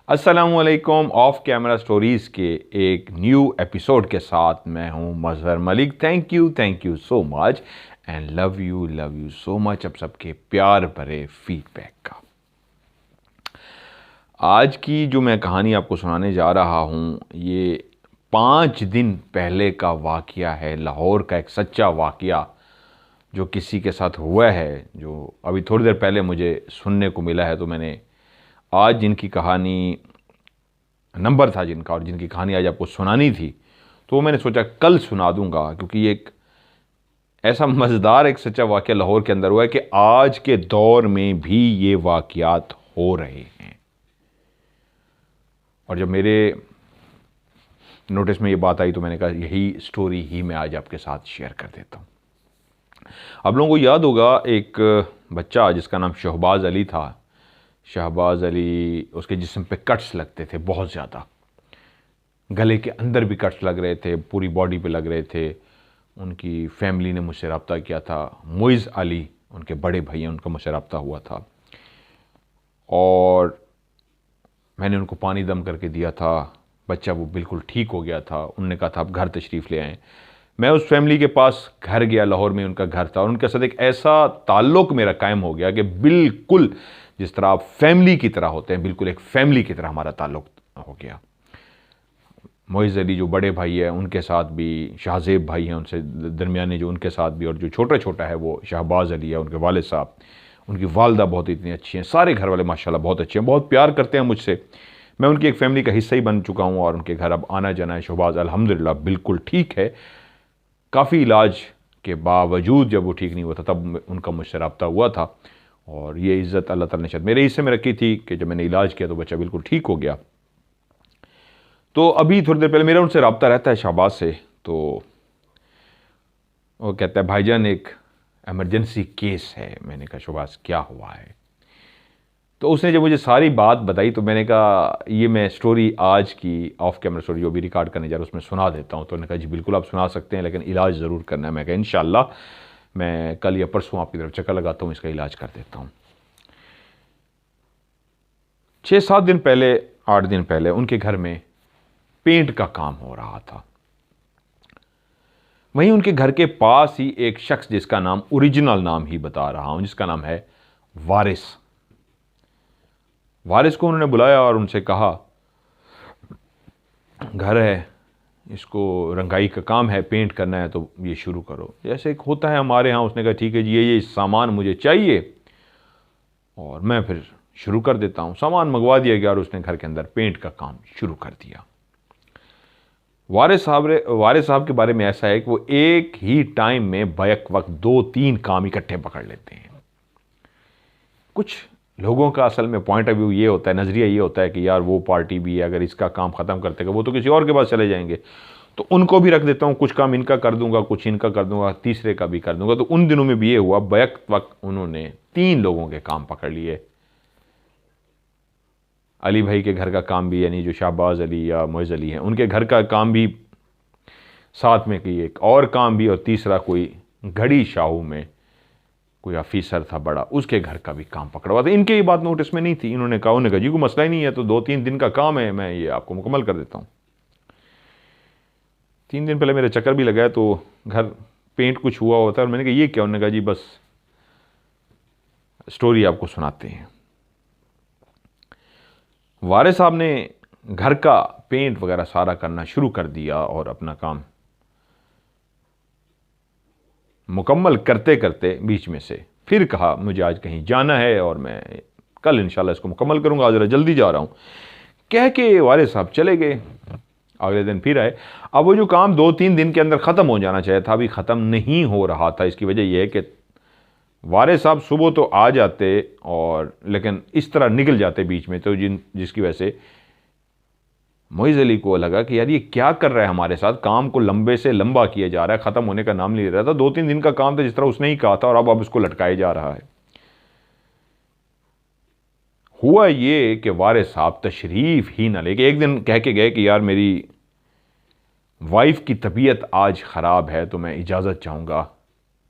अस्सलामुअलैकुम। Of camera stories के एक न्यू एपिसोड के साथ मैं हूं Mazhar Malik. Thank you so much and love you so much अब सबके प्यार भरे फीडबैक का। आज की जो मैं कहानी आपको सुनाने जा रहा हूं, ये 5 दिन पहले का वाक़या है। लाहौर का एक सच्चा वाक़या जो किसी के साथ हुआ है, जो अभी थोड़ी देर पहले मुझे सुनने को मिला है। तो मैंने आज जिनकी कहानी नंबर था जिनका और जिनकी कहानी आज आपको सुनानी थी, तो मैंने सोचा कल सुना दूंगा, क्योंकि ये एक ऐसा मज़ेदार एक सच्चा वाक़या लाहौर के अंदर हुआ है कि आज के दौर में भी ये वाक़यात हो रहे हैं। और जब मेरे नोटिस में ये बात आई तो मैंने कहा यही स्टोरी ही मैं आज आपके साथ शेयर कर देता हूँ। आप लोगों को याद होगा एक बच्चा जिसका नाम शहबाज अली था। शहबाज अली, उसके जिस्म पे कट्स लगते थे बहुत ज़्यादा, गले के अंदर भी कट्स लग रहे थे, पूरी बॉडी पे लग रहे थे। उनकी फैमिली ने मुझसे रब्ता किया था। मुइज़ अली उनके बड़े भाई हैं, उनका मुझसे रब्ता हुआ था और मैंने उनको पानी दम करके दिया था। बच्चा वो बिल्कुल ठीक हो गया था। उनने कहा था आप घर तशरीफ़ ले आएँ। मैं उस फैमिली के पास घर गया, लाहौर में उनका घर था और उनके साथ एक ऐसा ताल्लुक़ मेरा कायम हो गया कि बिल्कुल जिस तरह आप फैमिली की तरह होते हैं, बिल्कुल एक फैमिली की तरह हमारा ताल्लुक़ हो गया। मुइज़ अली जो बड़े भाई है उनके साथ भी, शाहज़ेब भाई हैं उनसे दरमियाने जो, उनके साथ भी, और जो छोटा छोटा है वो शहबाज अली है, उनके वालिद साहब। उनकी वालदा बहुत इतनी अच्छी हैं। सारे घर वाले माशाल्लाह बहुत अच्छे हैं, बहुत प्यार करते हैं मुझसे। मैं उनकी एक फैमिली का हिस्सा ही बन चुका हूँ और उनके घर अब आना जाना है। शहबाज अल्हम्दुलिल्लाह बिल्कुल ठीक है। काफ़ी इलाज के बावजूद जब वो ठीक नहीं हुआ था तब उनका मुझसे रब्ता हुआ था और ये इज़्ज़त अल्लाह ताला ने शायद मेरे हिस्से में रखी थी कि जब मैंने इलाज किया तो बच्चा बिल्कुल ठीक हो गया। तो अभी थोड़ी देर पहले मेरा उनसे रब्ता रहता है शहबाज से। तो वो कहता है भाईजान एक एमरजेंसी केस है। मैंने कहा शहबाज क्या हुआ है? तो उसने जब मुझे सारी बात बताई तो मैंने कहा ये मैं स्टोरी आज की ऑफ कैमरा स्टोरी जो भी रिकॉर्ड करने जा रहा हूँ उसमें सुना देता हूँ। तो उन्होंने कहा जी बिल्कुल आप सुना सकते हैं, लेकिन इलाज ज़रूर करना है। मैं कहा इंशाअल्लाह मैं कल या परसों आपकी तरफ चक्कर लगाता हूँ, इसका इलाज कर देता हूँ। 6-7 दिन पहले, 8 दिन पहले उनके घर में पेंट का काम हो रहा था। वहीं उनके घर के पास ही एक शख्स जिसका नाम, ओरिजिनल नाम ही बता रहा हूं, जिसका नाम है वारिस। वारिस को उन्होंने बुलाया और उनसे कहा घर है, इसको रंगाई का काम है, पेंट करना है तो ये शुरू करो जैसे एक होता है हमारे यहाँ। उसने कहा ठीक है जी, ये सामान मुझे चाहिए और मैं फिर शुरू कर देता हूँ। सामान मंगवा दिया गया और उसने घर के अंदर पेंट का काम शुरू कर दिया। वारिस साहब के बारे में ऐसा है कि वो एक ही टाइम में बैक वक्त 2-3 काम इकट्ठे पकड़ लेते हैं। कुछ लोगों का असल में पॉइंट ऑफ व्यू ये होता है, नज़रिया ये होता है कि यार वो पार्टी भी है, अगर इसका काम ख़त्म करते हैं वो तो किसी और के पास चले जाएंगे, तो उनको भी रख देता हूँ, कुछ काम इनका कर दूंगा, कुछ इनका कर दूंगा, तीसरे का भी कर दूंगा। तो उन दिनों में भी ये हुआ, बैक वक्त उन्होंने 3 लोगों के काम पकड़ लिए। अली भाई के घर का काम भी, यानी जो शहबाज अली या मुइज़ अली हैं, उनके घर का काम भी साथ में किए, एक और काम भी, और तीसरा कोई घड़ी शाहू में कोई ऑफिसर था बड़ा, उसके घर का भी काम पकड़वा था। इनके ये बात नोटिस में नहीं थी। उन्होंने कहा जी कोई मसला ही नहीं है, तो 2-3 दिन का काम है, मैं ये आपको मुकम्मल कर देता हूँ। 3 दिन पहले मेरा चक्कर भी लगाया तो घर पेंट कुछ हुआ होता है और मैंने कहा ये क्या? उन्होंने कहा जी बस स्टोरी आपको सुनाते हैं। वारिस साहब ने घर का पेंट वगैरह सारा करना शुरू कर दिया और अपना काम मुकम्मल करते करते बीच में से फिर कहा मुझे आज कहीं जाना है और मैं कल इंशाल्लाह इसको मुकम्मल करूंगा, आज ज़रा जल्दी जा रहा हूं, कह के वारिस साहब चले गए। अगले दिन फिर आए। अब वो जो काम 2-3 दिन के अंदर ख़त्म हो जाना चाहिए था, अभी ख़त्म नहीं हो रहा था। इसकी वजह यह है कि वारिस साहब सुबह तो आ जाते और लेकिन इस तरह निकल जाते बीच में, तो जिसकी वजह से मुइज़ अली को लगा कि यार ये क्या कर रहा है हमारे साथ, काम को लंबे से लंबा किया जा रहा है, ख़त्म होने का नाम नहीं ले रहा था। 2-3 दिन का काम था जिस तरह उसने ही कहा था और अब इसको लटकाया जा रहा है। हुआ ये कि वारिस साहब तशरीफ़ ही ना लेके एक दिन कह के गए कि यार मेरी वाइफ की तबीयत आज ख़राब है तो मैं इजाज़त चाहूँगा,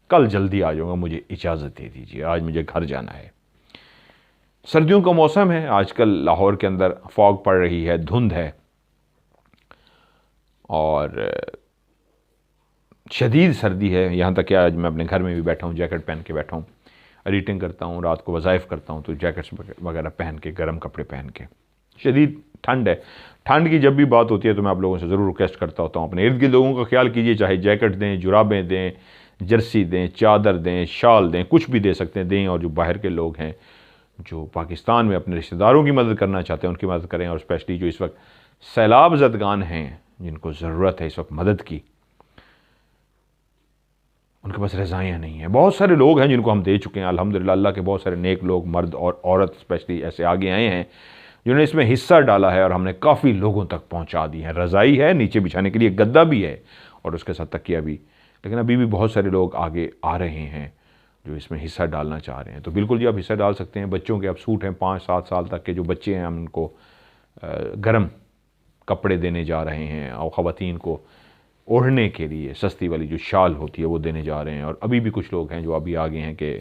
कल जल्दी आ जाऊँगा, मुझे इजाज़त दे दीजिए, आज मुझे घर जाना है। सर्दियों का मौसम है, आजकल लाहौर के अंदर फॉग पड़ रही है, धुंध है और शदीद सर्दी है। यहाँ तक कि आज मैं अपने घर में भी बैठा हूँ, जैकेट पहन के बैठा हूँ, एडिटिंग करता हूँ, रात को वज़ाइफ करता हूँ तो जैकेट्स वगैरह पहन के, गर्म कपड़े पहन के। शदीद ठंड है। ठंड की जब भी बात होती है तो मैं आप लोगों से ज़रूर रिक्वेस्ट करता होता हूँ, अपने इर्द गिर्द लोगों का ख्याल कीजिए, चाहे जैकेट दें, जुराबें दें, जर्सी दें, चादर दें, शाल दें, कुछ भी दे सकते हैं दें। और जो बाहर के लोग हैं जो पाकिस्तान में अपने रिश्तेदारों की मदद करना चाहते हैं उनकी मदद करें। और स्पेशली जो इस वक्त सैलाब ज़दगान हैं, जिनको ज़रूरत है इस वक्त मदद की, उनके पास रज़ाइयाँ नहीं हैं। बहुत सारे लोग हैं जिनको हम दे चुके हैं अल्हम्दुलिल्लाह। अल्लाह के बहुत सारे नेक लोग, मर्द और औरत स्पेशली ऐसे आगे आए हैं जिन्होंने इसमें हिस्सा डाला है और हमने काफ़ी लोगों तक पहुंचा दी है। रज़ाई है, नीचे बिछाने के लिए गद्दा भी है और उसके साथ तकिया भी। लेकिन अभी भी बहुत सारे लोग आगे आ रहे हैं जो इसमें हिस्सा डालना चाह रहे हैं। तो बिल्कुल जी आप हिस्सा डाल सकते हैं। बच्चों के अब सूट हैं, 5-7 साल तक के जो बच्चे हैं हम उनको गर्म कपड़े देने जा रहे हैं और ख़वातीन को ओढ़ने के लिए सस्ती वाली जो शाल होती है वो देने जा रहे हैं। और अभी भी कुछ लोग हैं जो अभी आगे हैं कि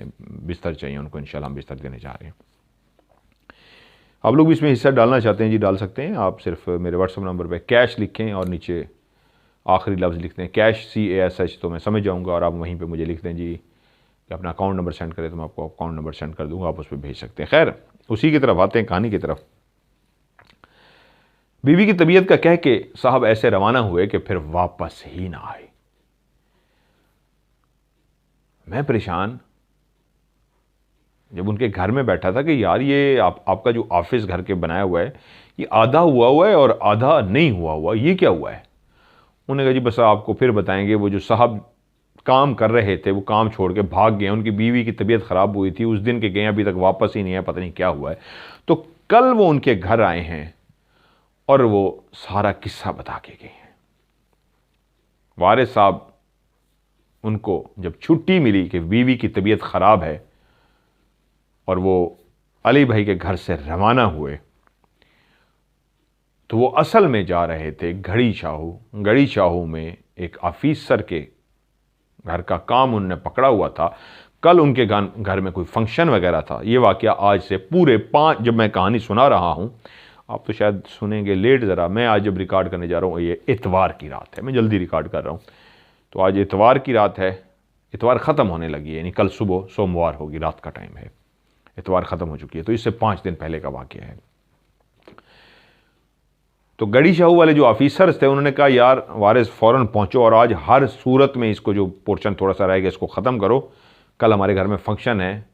बिस्तर चाहिए उनको, इंशाल्लाह हम बिस्तर देने जा रहे हैं। आप लोग भी इसमें हिस्सा डालना चाहते हैं जी, डाल सकते हैं। आप सिर्फ मेरे व्हाट्सएप नंबर पे कैश लिखें और नीचे आखिरी लफ्ज़ लिखते हैं कैश, CASH, तो मैं समझ जाऊँगा। और आप वहीं पर मुझे लिख दें जी कि अपना अकाउंट नंबर सेंड करें तो मैं आपको अकाउंट नंबर सेंड कर दूँगा, आप उस पर भेज सकते हैं। खैर उसी की तरफ आते हैं, कहानी की तरफ। बीवी की तबीयत का कह के साहब ऐसे रवाना हुए कि फिर वापस ही ना आए। मैं परेशान जब उनके घर में बैठा था कि यार ये आपका जो ऑफिस घर के बनाया हुआ है ये आधा हुआ है और आधा नहीं हुआ, ये क्या हुआ है? उन्होंने कहा जी बस आपको फिर बताएंगे। वो जो साहब काम कर रहे थे वो काम छोड़ के भाग गए, उनकी बीवी की तबीयत ख़राब हुई थी, उस दिन के गए, अभी तक वापस ही नहीं है, पता नहीं क्या हुआ है। तो कल वो उनके घर आए हैं और वो सारा किस्सा बता के गए हैं। वारिस साहब उनको जब छुट्टी मिली कि बीवी की तबीयत ख़राब है और वो अली भाई के घर से रवाना हुए, तो वो असल में जा रहे थे घड़ी शाहू में एक ऑफिसर के घर का काम उन्होंने पकड़ा हुआ था। कल उनके घर में कोई फंक्शन वगैरह था। ये वाकया आज से पूरे 5, जब मैं कहानी सुना रहा हूँ, आप तो शायद सुनेंगे लेट ज़रा, मैं आज जब रिकॉर्ड करने जा रहा हूँ ये इतवार की रात है, मैं जल्दी रिकॉर्ड कर रहा हूँ, तो आज इतवार की रात है। इतवार ख़त्म होने लगी है, यानी कल सुबह सोमवार होगी, रात का टाइम है, इतवार ख़त्म हो चुकी है, तो इससे 5 दिन पहले का वाकया है। तो गड़ी शाहू वाले जो ऑफिसर्स थे उन्होंने कहा यार वारिस फ़ौरन पहुंचो और आज हर सूरत में इसको जो पोर्शन थोड़ा सा रहेगा इसको ख़त्म करो, कल हमारे घर में फंक्शन है,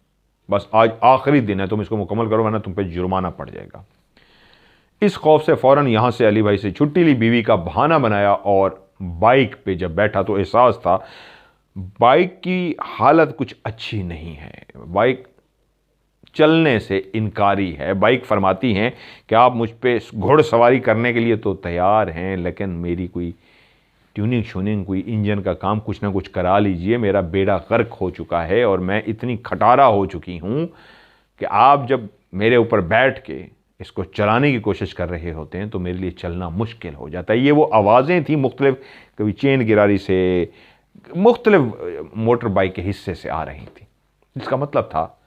बस आज आखिरी दिन है, तुम इसको मुकम्मल करो वरना तुम पे जुर्माना पड़ जाएगा। इस खौफ से फ़ौरन यहाँ से अली भाई से छुट्टी ली, बीवी का बहाना बनाया और बाइक पे जब बैठा तो एहसास था बाइक की हालत कुछ अच्छी नहीं है, बाइक चलने से इनकारी है। बाइक फरमाती हैं कि आप मुझ पे घुड़सवारी करने के लिए तो तैयार हैं, लेकिन मेरी कोई ट्यूनिंग शूनिंग, कोई इंजन का काम कुछ ना कुछ करा लीजिए, मेरा बेड़ा गर्क हो चुका है और मैं इतनी खटारा हो चुकी हूँ कि आप जब मेरे ऊपर बैठ के इसको चलाने की कोशिश कर रहे होते हैं तो मेरे लिए चलना मुश्किल हो जाता है। ये वो आवाज़ें थी मुख्तलिफ, कभी चेन गिरारी से, मुख्तलिफ मोटर बाइक के हिस्से से आ रही थी, जिसका मतलब था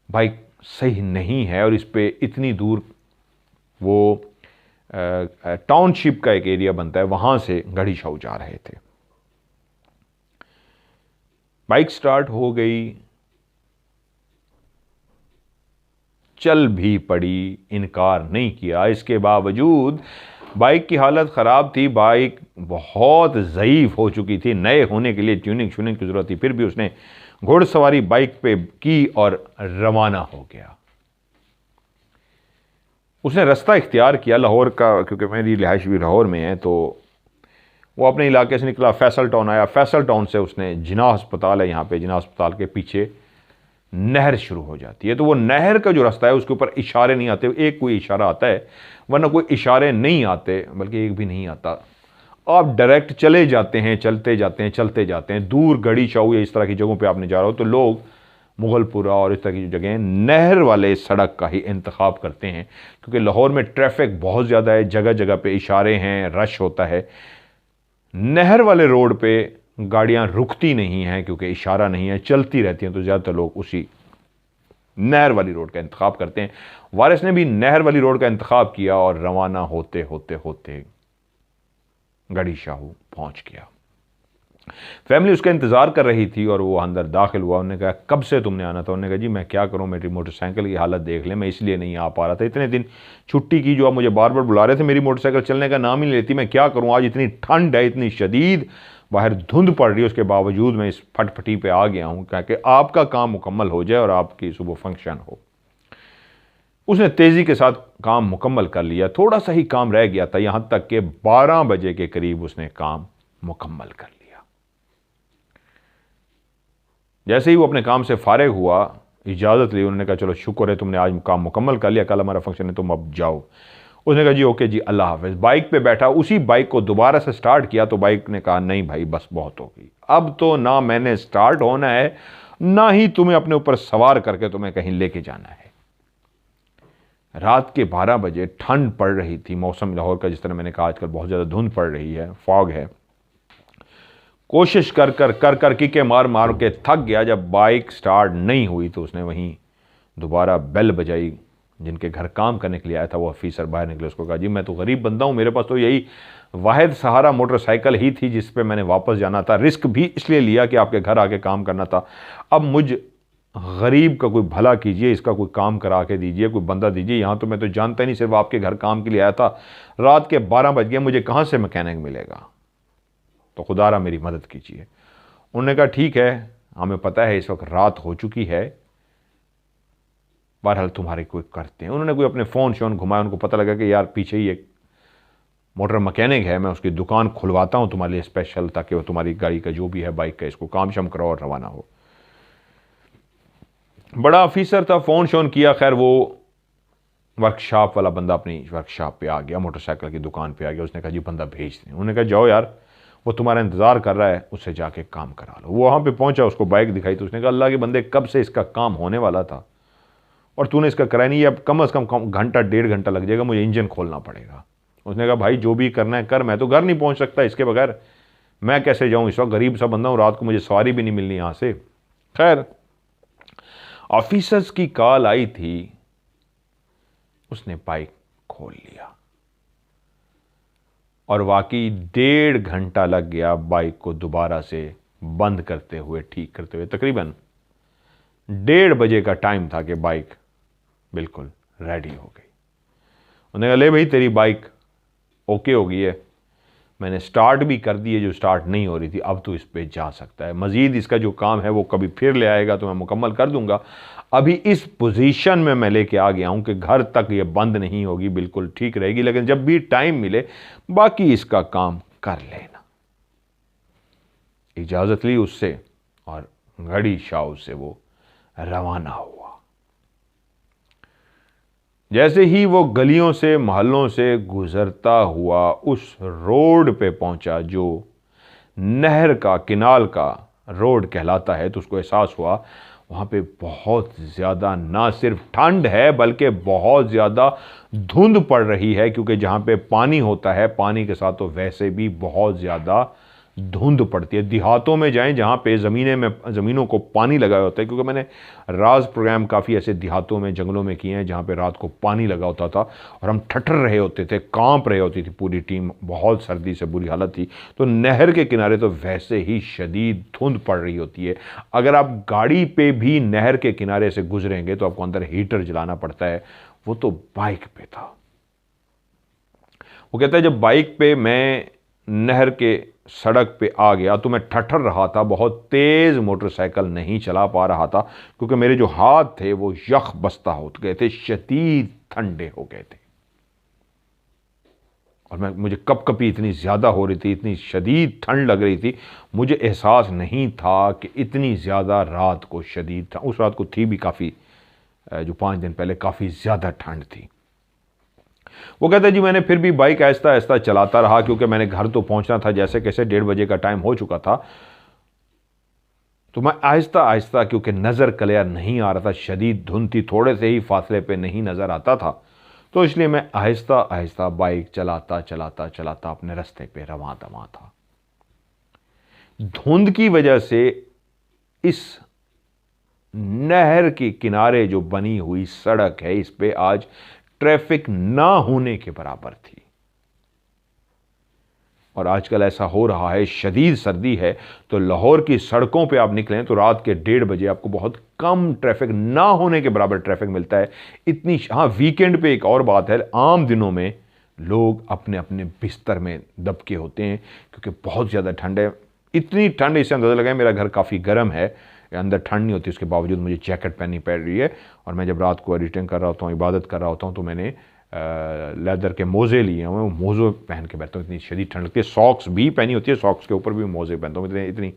बाइक सही नहीं है। और इस पे इतनी दूर वो टाउनशिप का एक एरिया बनता है, वहाँ से गड़ी शाहू जा रहे थे। बाइक स्टार्ट हो गई, चल भी पड़ी, इनकार नहीं किया। इसके बावजूद बाइक की हालत ख़राब थी, बाइक बहुत ज़ईफ़ हो चुकी थी, नए होने के लिए ट्यूनिंग शूनिंग की ज़रूरत थी, फिर भी उसने घुड़सवारी बाइक पे की और रवाना हो गया। उसने रास्ता इख्तियार किया लाहौर का, क्योंकि मेरी रिहाइश भी लाहौर में है, तो वो अपने इलाके से निकला, फैसल टाउन आया। फैसल टाउन से उसने जिना अस्पताल है यहाँ पे, जिना अस्पताल के पीछे नहर शुरू हो जाती है, तो वो नहर का जो रास्ता है उसके ऊपर इशारे नहीं आते, एक कोई इशारा आता है वरना कोई इशारे नहीं आते, बल्कि एक भी नहीं आता। आप डायरेक्ट चले जाते हैं, चलते जाते हैं। दूर गड़ी शाहू या इस तरह की जगहों पे आपने जा रहा हो तो लोग मुगलपुरा और इस तरह की जो जगह नहर वाले सड़क का ही इंतखाब करते हैं, क्योंकि लाहौर में ट्रैफिक बहुत ज़्यादा है, जगह जगह पे इशारे हैं, रश होता है। नहर वाले रोड पे गाड़ियां रुकती नहीं हैं क्योंकि इशारा नहीं है, चलती रहती हैं, तो ज़्यादातर लोग उसी नहर वाली रोड का इंतखाब करते हैं। वारिस ने भी नहर वाली रोड का इंतखाब किया और रवाना होते होते होते गड़ी शाहू पहुंच गया। फैमिली उसका इंतजार कर रही थी और वो अंदर दाखिल हुआ। उन्होंने कहा कब से तुमने आना था? उन्होंने कहा जी मैं क्या करूं, मेरी मोटरसाइकिल की हालत देख ले, मैं इसलिए नहीं आ पा रहा था। इतने दिन छुट्टी की जो आप मुझे बार बार बुला रहे थे, मेरी मोटरसाइकिल चलने का नाम ही नहीं लेती। मैं क्या करूं, आज इतनी ठंड है, इतनी शदीद बाहर धुंध पड़ रही है, उसके बावजूद मैं इस फटफटी पे आ गया हूं क्या कि आपका काम मुकम्मल हो जाए और आपकी सुबह फंक्शन हो। उसने तेजी के साथ काम मुकम्मल कर लिया। थोड़ा सा ही काम रह गया था, यहां तक कि 12 बजे के करीब उसने काम मुकम्मल कर लिया। जैसे ही वो अपने काम से फारिग हुआ, इजाज़त ली, उन्होंने कहा चलो शुक्र है तुमने आज काम मुकम्मल कर लिया, कल हमारा फंक्शन है, तुम अब जाओ। उसने कहा जी ओके जी, अल्लाह हाफ़िज़। बाइक पे बैठा, उसी बाइक को दोबारा से स्टार्ट किया तो बाइक ने कहा नहीं भाई बस बहुत हो गई, अब तो ना मैंने स्टार्ट होना है, ना ही तुम्हें अपने ऊपर सवार करके तुम्हें कहीं लेके जाना है। रात के 12 बजे ठंड पड़ रही थी। मौसम लाहौर का जिस तरह मैंने कहा आजकल बहुत ज़्यादा धुंध पड़ रही है, फॉग है। कोशिश कर किके मार मार के थक गया। जब बाइक स्टार्ट नहीं हुई तो उसने वहीं दोबारा बेल बजाई। जिनके घर काम करने के लिए आया था वो ऑफिसर बाहर निकले। उसको कहा जी मैं तो गरीब बंदा हूँ, मेरे पास तो यही वाहिद सहारा मोटरसाइकिल ही थी जिस पे मैंने वापस जाना था। रिस्क भी इसलिए लिया कि आपके घर आके काम करना था। अब मुझ गरीब का कोई भला कीजिए, इसका कोई काम करा के दीजिए, कोई बंदा दीजिए। यहाँ तो मैं तो जानता ही नहीं, सिर्फ आपके घर काम के लिए आया था। रात के 12 बज गए, मुझे कहाँ से मैकेनिक मिलेगा, तो खुदारा मेरी मदद कीजिए। उन्होंने कहा ठीक है, हमें पता है इस वक्त रात हो चुकी है, बहरहाल तुम्हारे कोई करते हैं। उन्होंने कोई अपने फ़ोन शोन घुमाया, उनको पता लगा कि यार पीछे ही एक मोटर मैकेनिक है, मैं उसकी दुकान खुलवाता हूँ तुम्हारे लिए स्पेशल, ताकि वो तुम्हारी गाड़ी का जो भी है बाइक का इसको काम शम कराओ और रवाना हो। बड़ा ऑफिसर था, फ़ोन शोन किया। खैर वो वर्कशॉप वाला बंदा अपनी वर्कशॉप पे आ गया, मोटरसाइकिल की दुकान पे आ गया। उसने कहा जी बंदा भेज दें। उन्होंने कहा जाओ यार, वो तुम्हारा इंतज़ार कर रहा है, उससे जाके काम करा लो। वो वहाँ पे पहुँचा, उसको बाइक दिखाई तो उसने कहा अल्लाह के बंदे कब से इसका काम होने वाला था और तूने इसका कराया नहीं, अब कम से कम घंटा 1.5 घंटा लग जाएगा, मुझे इंजन खोलना पड़ेगा। उसने कहा भाई जो भी करना है कर, मैं तो घर नहीं पहुँच सकता इसके बगैर, मैं कैसे जाऊँ, इस वक्त गरीब सा बंदा हूँ, रात को मुझे सवारी भी नहीं मिलनी यहाँ से। खैर ऑफिसर्स की कॉल आई थी, उसने बाइक खोल लिया और वाकई 1.5 घंटा लग गया बाइक को दोबारा से बंद करते हुए, ठीक करते हुए। तकरीबन 1:30 बजे का टाइम था कि बाइक बिल्कुल रेडी हो गई। उन्होंने कहा ले भाई तेरी बाइक ओके हो गई है, मैंने स्टार्ट भी कर दी है जो स्टार्ट नहीं हो रही थी, अब तो इस पे जा सकता है। मज़ीद इसका जो काम है वो कभी फिर ले आएगा तो मैं मुकम्मल कर दूंगा। अभी इस पोजीशन में मैं लेके आ गया हूं कि घर तक ये बंद नहीं होगी, बिल्कुल ठीक रहेगी, लेकिन जब भी टाइम मिले बाकी इसका काम कर लेना। इजाज़त ली उससे और गड़ी शाह से वो रवाना हुआ। जैसे ही वो गलियों से मोहल्लों से गुजरता हुआ उस रोड पे पहुंचा जो नहर का किनाल का रोड कहलाता है, तो उसको एहसास हुआ वहाँ पे बहुत ज़्यादा ना सिर्फ ठंड है बल्कि बहुत ज़्यादा धुंध पड़ रही है, क्योंकि जहाँ पे पानी होता है पानी के साथ तो वैसे भी बहुत ज़्यादा धुंध पड़ती है। देहातों में जाएं जहाँ पे ज़मीनों को पानी लगा होता है, क्योंकि मैंने राज प्रोग्राम काफ़ी ऐसे देहातों में जंगलों में किए हैं जहाँ पे रात को पानी लगा होता था और हम ठठर रहे होते थे, कांप रहे होती थी पूरी टीम, बहुत सर्दी से बुरी हालत थी। तो नहर के किनारे तो वैसे ही शदीद धुंध पड़ रही होती है। अगर आप गाड़ी पे भी नहर के किनारे से गुजरेंगे तो आपको अंदर हीटर जलाना पड़ता है, वो तो बाइक पे था। वो कहता है जब बाइक पे मैं नहर के सड़क पे आ गया तो मैं ठठर रहा था, बहुत तेज मोटरसाइकिल नहीं चला पा रहा था क्योंकि मेरे जो हाथ थे वो यख बस्ता हो गए थे, शदीद ठंडे हो गए थे और मुझे कपकपी इतनी ज़्यादा हो रही थी, इतनी शदीद ठंड लग रही थी, मुझे एहसास नहीं था कि इतनी ज़्यादा रात को शदीद था। उस रात को थी भी काफ़ी, जो 5 दिन पहले काफ़ी ज़्यादा ठंड थी। वो कहता है जी मैंने फिर भी बाइक आहिस्ता आहिस्ता चलाता रहा क्योंकि मैंने घर तो पहुंचना था, जैसे कैसे 1:30 बजे का टाइम हो चुका था। तो मैं आहिस्ता आहिस्ता, क्योंकि नज़र क्लियर नहीं आ रहा था, शदीद धुंध थी, थोड़े से ही फासले पे नहीं नज़र आता था, तो इसलिए मैं आहिस्ता आहिस्ता बाइक चलाता चलाता चलाता अपने रास्ते पे रवां दवां था। धुंध की वजह से इस नहर के किनारे जो बनी हुई सड़क है, इस पे आज ट्रैफिक ना होने के बराबर थी। और आजकल ऐसा हो रहा है, शदीद सर्दी है तो लाहौर की सड़कों पे आप निकलें तो रात के 1:30 बजे आपको बहुत कम ट्रैफिक, ना होने के बराबर ट्रैफिक मिलता है। इतनी, हाँ वीकेंड पे एक और बात है, आम दिनों में लोग अपने अपने बिस्तर में दबके होते हैं क्योंकि बहुत ज़्यादा ठंड है। इतनी ठंड, इससे अंदाज़ा लगा मेरा घर काफ़ी गर्म है, अंदर ठंड नहीं होती, उसके बावजूद मुझे जैकेट पहननी पड़ रही है। और मैं जब रात को एडिटिंग कर रहा होता हूँ, इबादत कर रहा होता हूँ, तो मैंने लेदर के मोज़े लिए हुए, वो मोज़े पहन के बैठता हूँ, इतनी शदीद ठंड लगती है। सॉक्स भी पहनी होती है, सॉक्स के ऊपर भी मोज़े पहनता हूँ, इतनी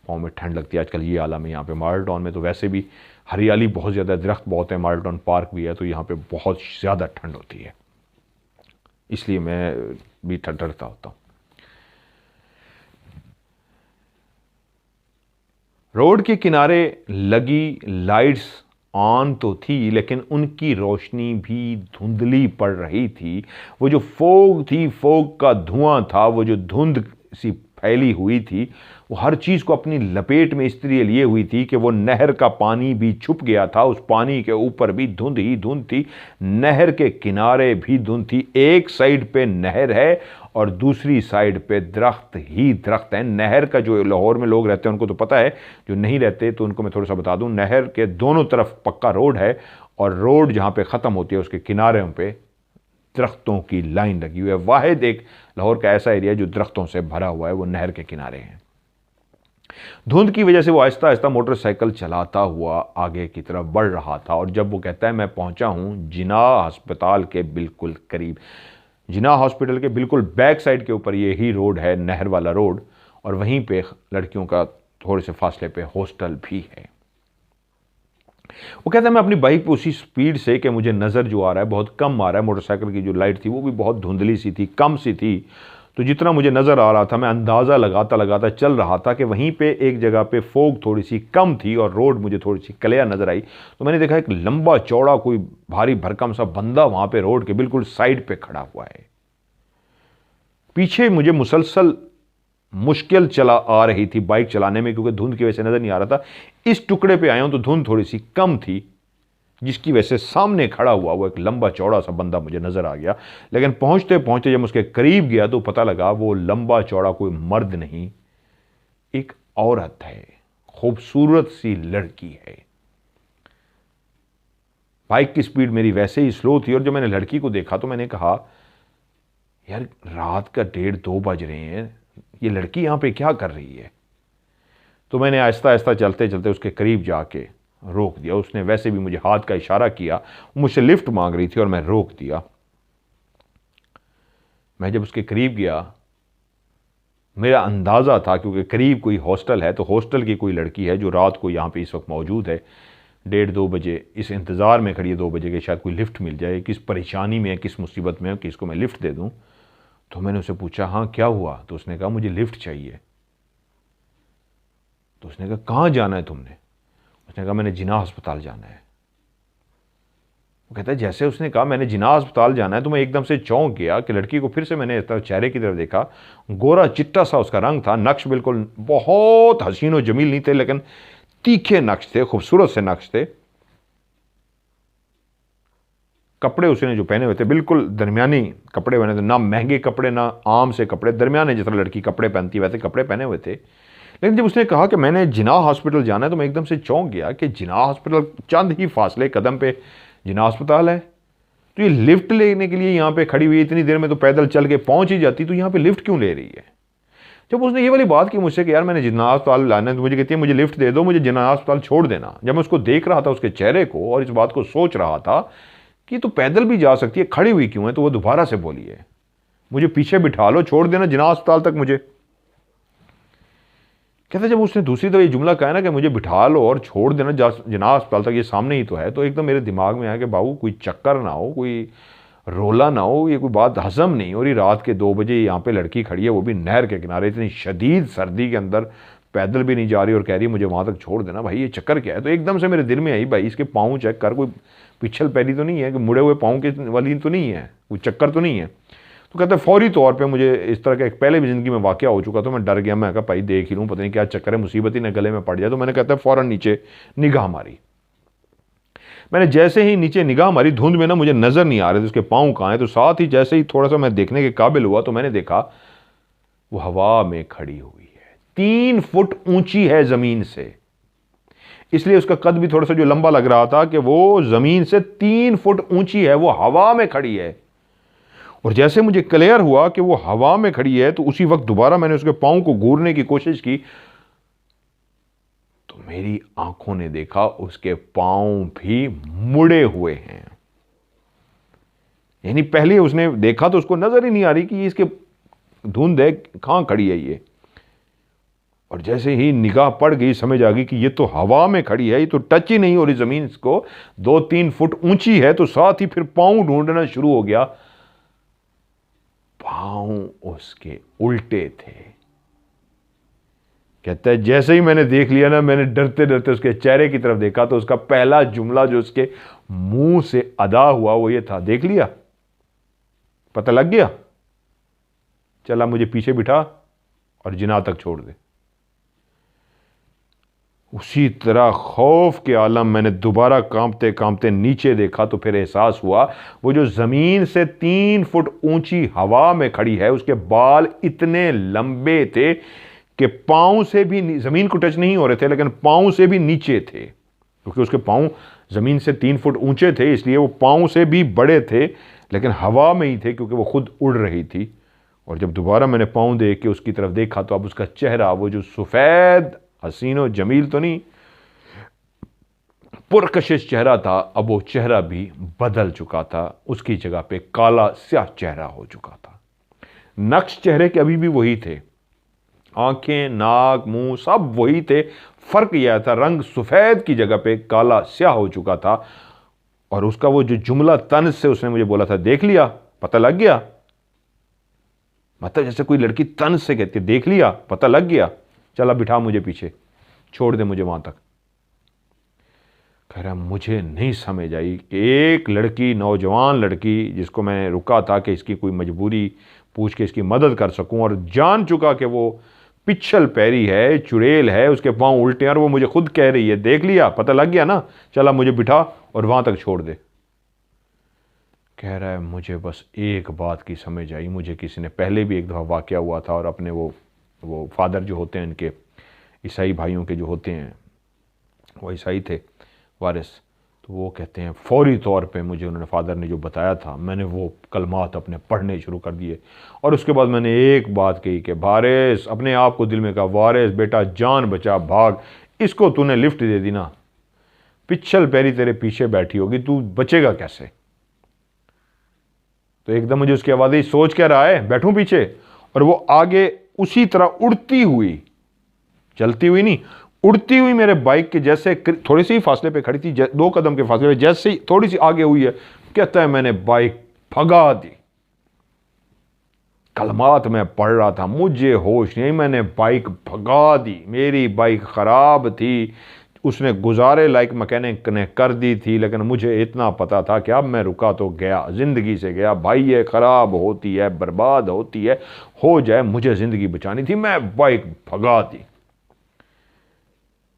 पाँव में ठंड लगती है। आजकल ये आलम है यहाँ पे। मॉडल टाउन में तो वैसे भी हरियाली बहुत ज़्यादा, दरख्त बहुत है, मॉडल टाउन पार्क भी है, तो यहाँ पे बहुत ज़्यादा ठंड होती है, इसलिए मैं भी डरता होता हूँ। रोड के किनारे लगी लाइट्स ऑन तो थी, लेकिन उनकी रोशनी भी धुंधली पड़ रही थी। वो जो फोग थी, फोग का धुआं था, वो जो धुंध सी फैली हुई थी, वो हर चीज़ को अपनी लपेट में इस तरह लिए हुई थी कि वो नहर का पानी भी छुप गया था। उस पानी के ऊपर भी धुंध ही धुंध थी, नहर के किनारे भी धुंध थी। एक साइड पे नहर है और दूसरी साइड पे दरख्त ही दरख्त हैं। नहर का, जो लाहौर में लोग रहते हैं उनको तो पता है, जो नहीं रहते तो उनको मैं थोड़ा सा बता दूं, नहर के दोनों तरफ पक्का रोड है और रोड जहाँ पे ख़त्म होती है उसके किनारों पे दरख्तों की लाइन लगी हुई है। वाहिद एक लाहौर का ऐसा एरिया जो दरख्तों से भरा हुआ है, वो नहर के किनारे हैं। धुंध की वजह से वो आहिस्ता आहिस्ता मोटरसाइकिल चलाता हुआ आगे की तरफ बढ़ रहा था। और जब वो कहता है मैं पहुंचा हूं जिनाह अस्पताल के बिल्कुल करीब, जिनाह हॉस्पिटल के बिल्कुल बैक साइड के ऊपर ये ही रोड है, नहर वाला रोड, और वहीं पे लड़कियों का थोड़े से फासले पे हॉस्टल भी है। वो कहता है मैं अपनी बाइक पे उसी स्पीड से कि मुझे नज़र जो आ रहा है बहुत कम आ रहा है, मोटरसाइकिल की जो लाइट थी वो भी बहुत धुंधली सी थी, कम सी थी, तो जितना मुझे नज़र आ रहा था मैं अंदाज़ा लगाता लगाता चल रहा था कि वहीं पे एक जगह पे फोग थोड़ी सी कम थी और रोड मुझे थोड़ी सी क्लियर नज़र आई। तो मैंने देखा एक लंबा चौड़ा कोई भारी भरकम सा बंदा वहाँ पे रोड के बिल्कुल साइड पे खड़ा हुआ है। पीछे मुझे मुसलसल मुश्किल चला आ रही थी बाइक चलाने में, क्योंकि धुंध की वजह से नज़र नहीं आ रहा था। इस टुकड़े पे आया हूं तो धुंध थोड़ी सी कम थी, जिसकी वजह से सामने खड़ा हुआ वो एक लंबा चौड़ा सा बंदा मुझे नजर आ गया। लेकिन पहुंचते पहुंचते जब उसके करीब गया तो पता लगा वो लंबा चौड़ा कोई मर्द नहीं, एक औरत है, खूबसूरत सी लड़की है। बाइक की स्पीड मेरी वैसे ही स्लो थी और जब मैंने लड़की को देखा तो मैंने कहा यार रात का 1:30-2 बज रहे हैं, ये लड़की यहां पे क्या कर रही है। तो मैंने आहिस्ता आहिस्ता चलते चलते उसके करीब जाके रोक दिया। उसने वैसे भी मुझे हाथ का इशारा किया, मुझसे लिफ्ट मांग रही थी और मैं रोक दिया। मैं जब उसके करीब गया, मेरा अंदाज़ा था क्योंकि करीब कोई हॉस्टल है, तो हॉस्टल की कोई लड़की है जो रात को यहाँ पे इस वक्त मौजूद है, 1:30-2 बजे इस इंतज़ार में खड़ी है 2 बजे के शायद कोई लिफ्ट मिल जाए, किस परेशानी में है, किस मुसीबत में है कि इसको मैं लिफ्ट दे दूँ। तो मैंने उससे पूछा हाँ क्या हुआ, तो उसने कहा मुझे लिफ्ट चाहिए। तो उसने कहा कहाँ जाना है तुमने, उसने कहा मैंने जिनाह अस्पताल जाना है। वो कहता है जैसे उसने कहा मैंने जिनाह अस्पताल जाना है तो मैं एकदम से चौंक गया कि लड़की को फिर से मैंने इस तरह चेहरे की तरफ देखा। गोरा चिट्टा सा उसका रंग था, नक्श बिल्कुल बहुत हसीन और जमील नहीं थे लेकिन तीखे नक्श थे, खूबसूरत से नक्श थे। कपड़े उसने जो पहने हुए थे बिल्कुल दरमियानी कपड़े पहने थे, ना महंगे कपड़े ना आम से कपड़े, दरमियाने जिस तरह लड़की कपड़े पहनती वैसे कपड़े पहने हुए थे। लेकिन जब उसने कहा कि मैंने जिनाह हॉस्पिटल जाना है तो मैं एकदम से चौंक गया कि जिनाह हॉस्पिटल चंद ही फासले कदम पे जिनाह अस्पताल है, तो ये लिफ्ट लेने के लिए यहाँ पे खड़ी हुई है, इतनी देर में तो पैदल चल के पहुंच ही जाती, तो यहाँ पे लिफ्ट क्यों ले रही है। जब उसने ये वाली बात की मुझसे कि यार मैंने जिनाह अस्पताल लाना है, तो मुझे कहती है मुझे लिफ्ट दे दो, मुझे जिनाह अस्पताल छोड़ देना। जब मैं उसको देख रहा था उसके चेहरे को और इस बात को सोच रहा था कि तो पैदल भी जा सकती है, खड़ी हुई क्यों है, तो वो दोबारा से बोली है मुझे पीछे बिठा लो, छोड़ देना जिनाह अस्पताल तक मुझे। कहते जब उसने दूसरी तरफ ये जुमला कहा ना कि मुझे बिठा लो और छोड़ देना जिनाह अस्पताल तक, ये सामने ही तो है, तो एकदम मेरे दिमाग में आया कि बाबू कोई चक्कर ना हो, कोई रोला ना हो, ये कोई बात हजम नहीं हो रही। रात के 2 बजे यहाँ पे लड़की खड़ी है, वो भी नहर के किनारे, इतनी शदीद सर्दी के अंदर, पैदल भी नहीं जा रही और कह रही है मुझे वहाँ तक छोड़ देना, भाई ये चक्कर क्या है। तो एकदम से मेरे दिल में आई भाई इसके पाँव चेक कर, कोई पिछल पैरी तो नहीं है कि मुड़े हुए पाँव के वाली तो नहीं है, कोई चक्कर तो नहीं है। तो कहते फौरी तौर पे मुझे इस तरह का एक पहले भी ज़िंदगी में वाक़या हो चुका, तो मैं डर गया, मैं कहा भाई देख ही लूँ, पता नहीं क्या चक्कर है, मुसीबत ही न गले में पड़ जाए। तो मैंने कहता फ़ौरन नीचे निगाह मारी, मैंने जैसे ही नीचे निगाह मारी, धुंध में ना मुझे नजर नहीं आ रहे थे उसके पाँव कहाँ हैं, तो साथ ही जैसे ही थोड़ा सा मैं देखने के काबिल हुआ तो मैंने देखा वो हवा में खड़ी हुई है, 3 फुट ऊंची है जमीन से, इसलिए उसका कद भी थोड़ा सा जो लंबा लग रहा था कि वो जमीन से 3 फुट ऊंची है, वो हवा में खड़ी है। और जैसे मुझे क्लियर हुआ कि वो हवा में खड़ी है तो उसी वक्त दोबारा मैंने उसके पांव को घूरने की कोशिश की, तो मेरी आंखों ने देखा उसके पांव भी मुड़े हुए हैं। यानी पहले उसने देखा तो उसको नजर ही नहीं आ रही कि इसके धुंध है, कहां खड़ी है ये। और जैसे ही निगाह पड़ गई, समझ आ गई कि ये तो हवा में खड़ी है, ये तो टच ही नहीं हो रही जमीन को, 2-3 फुट ऊंची है। तो साथ ही फिर पांव ढूंढना शुरू हो गया, पांव उसके उल्टे थे। कहता है जैसे ही मैंने देख लिया ना, मैंने डरते डरते उसके चेहरे की तरफ देखा तो उसका पहला जुमला जो उसके मुंह से अदा हुआ वो ये था, देख लिया, पता लग गया, चला मुझे पीछे बिठा और जिना तक छोड़ दे। उसी तरह खौफ के आलम मैंने दोबारा कांपते कांपते नीचे देखा तो फिर एहसास हुआ वो जो जमीन से 3 फुट ऊंची हवा में खड़ी है, उसके बाल इतने लंबे थे कि पांव से भी जमीन को टच नहीं हो रहे थे, लेकिन पांव से भी नीचे थे, क्योंकि उसके पांव जमीन से 3 फुट ऊंचे थे, इसलिए वो पांव से भी बड़े थे, लेकिन हवा में ही थे क्योंकि वो खुद उड़ रही थी। और जब दोबारा मैंने पांव देख के उसकी तरफ देखा तो अब उसका चेहरा, वो जो सफेद हसीनो जमील तो नहीं, पुरकशिश चेहरा था, अब वो चेहरा भी बदल चुका था, उसकी जगह पे काला स्याह चेहरा हो चुका था। नक्श चेहरे के अभी भी वही थे, आंखें, नाक, मुंह सब वही थे, फर्क यह था रंग सफेद की जगह पे काला स्याह हो चुका था। और उसका वो जो जुमला तन से उसने मुझे बोला था, देख लिया, पता लग गया, मतलब जैसे कोई लड़की तन से कहती है देख लिया, पता लग गया, चला बिठा मुझे पीछे, छोड़ दे मुझे वहां तक। कह रहा मुझे नहीं समझ आई कि एक लड़की, नौजवान लड़की जिसको मैंने रुका था कि इसकी कोई मजबूरी पूछ के इसकी मदद कर सकूं, और जान चुका कि वो पिछल पैरी है, चुड़ैल है, उसके पांव उल्टे हैं, और वो मुझे खुद कह रही है देख लिया, पता लग गया ना, चला मुझे बिठा और वहां तक छोड़ दे। कह रहा है मुझे बस एक बात की समझ आई, मुझे किसी ने पहले भी एक दफ़ा वाक़या हुआ था, और अपने वो फादर जो होते हैं इनके, ईसाई भाइयों के जो होते हैं, वो ईसाई थे वारिस, तो वो कहते हैं फौरी तौर पे मुझे उन्होंने, फादर ने जो बताया था, मैंने वो कलमात अपने पढ़ने शुरू कर दिए। और उसके बाद मैंने एक बात कही कि वारिस, अपने आप को दिल में कहा, वारिस बेटा जान बचा, भाग, इसको तूने लिफ्ट दे दी ना, पिछल पैरी तेरे पीछे बैठी होगी, तू बचेगा कैसे। तो एकदम मुझे उसकी आवाज़ आई, सोच क्या रहा है, बैठूं पीछे। और वो आगे उसी तरह उड़ती हुई, चलती हुई नहीं, उड़ती हुई मेरे बाइक के जैसे थोड़ी सी ही फासले पे खड़ी थी, 2 कदम के फासले पे, जैसे ही थोड़ी सी आगे हुई है, कहता है मैंने बाइक भगा दी। कलमात में पढ़ रहा था, मुझे होश नहीं, मैंने बाइक भगा दी, मेरी बाइक खराब थी, उसने गुजारे लाइक मैकेनिक ने कर दी थी, लेकिन मुझे इतना पता था कि अब मैं रुका तो गया, जिंदगी से गया। भाई ये खराब होती है, बर्बाद होती है, हो जाए, मुझे जिंदगी बचानी थी, मैं बाइक भगा दी।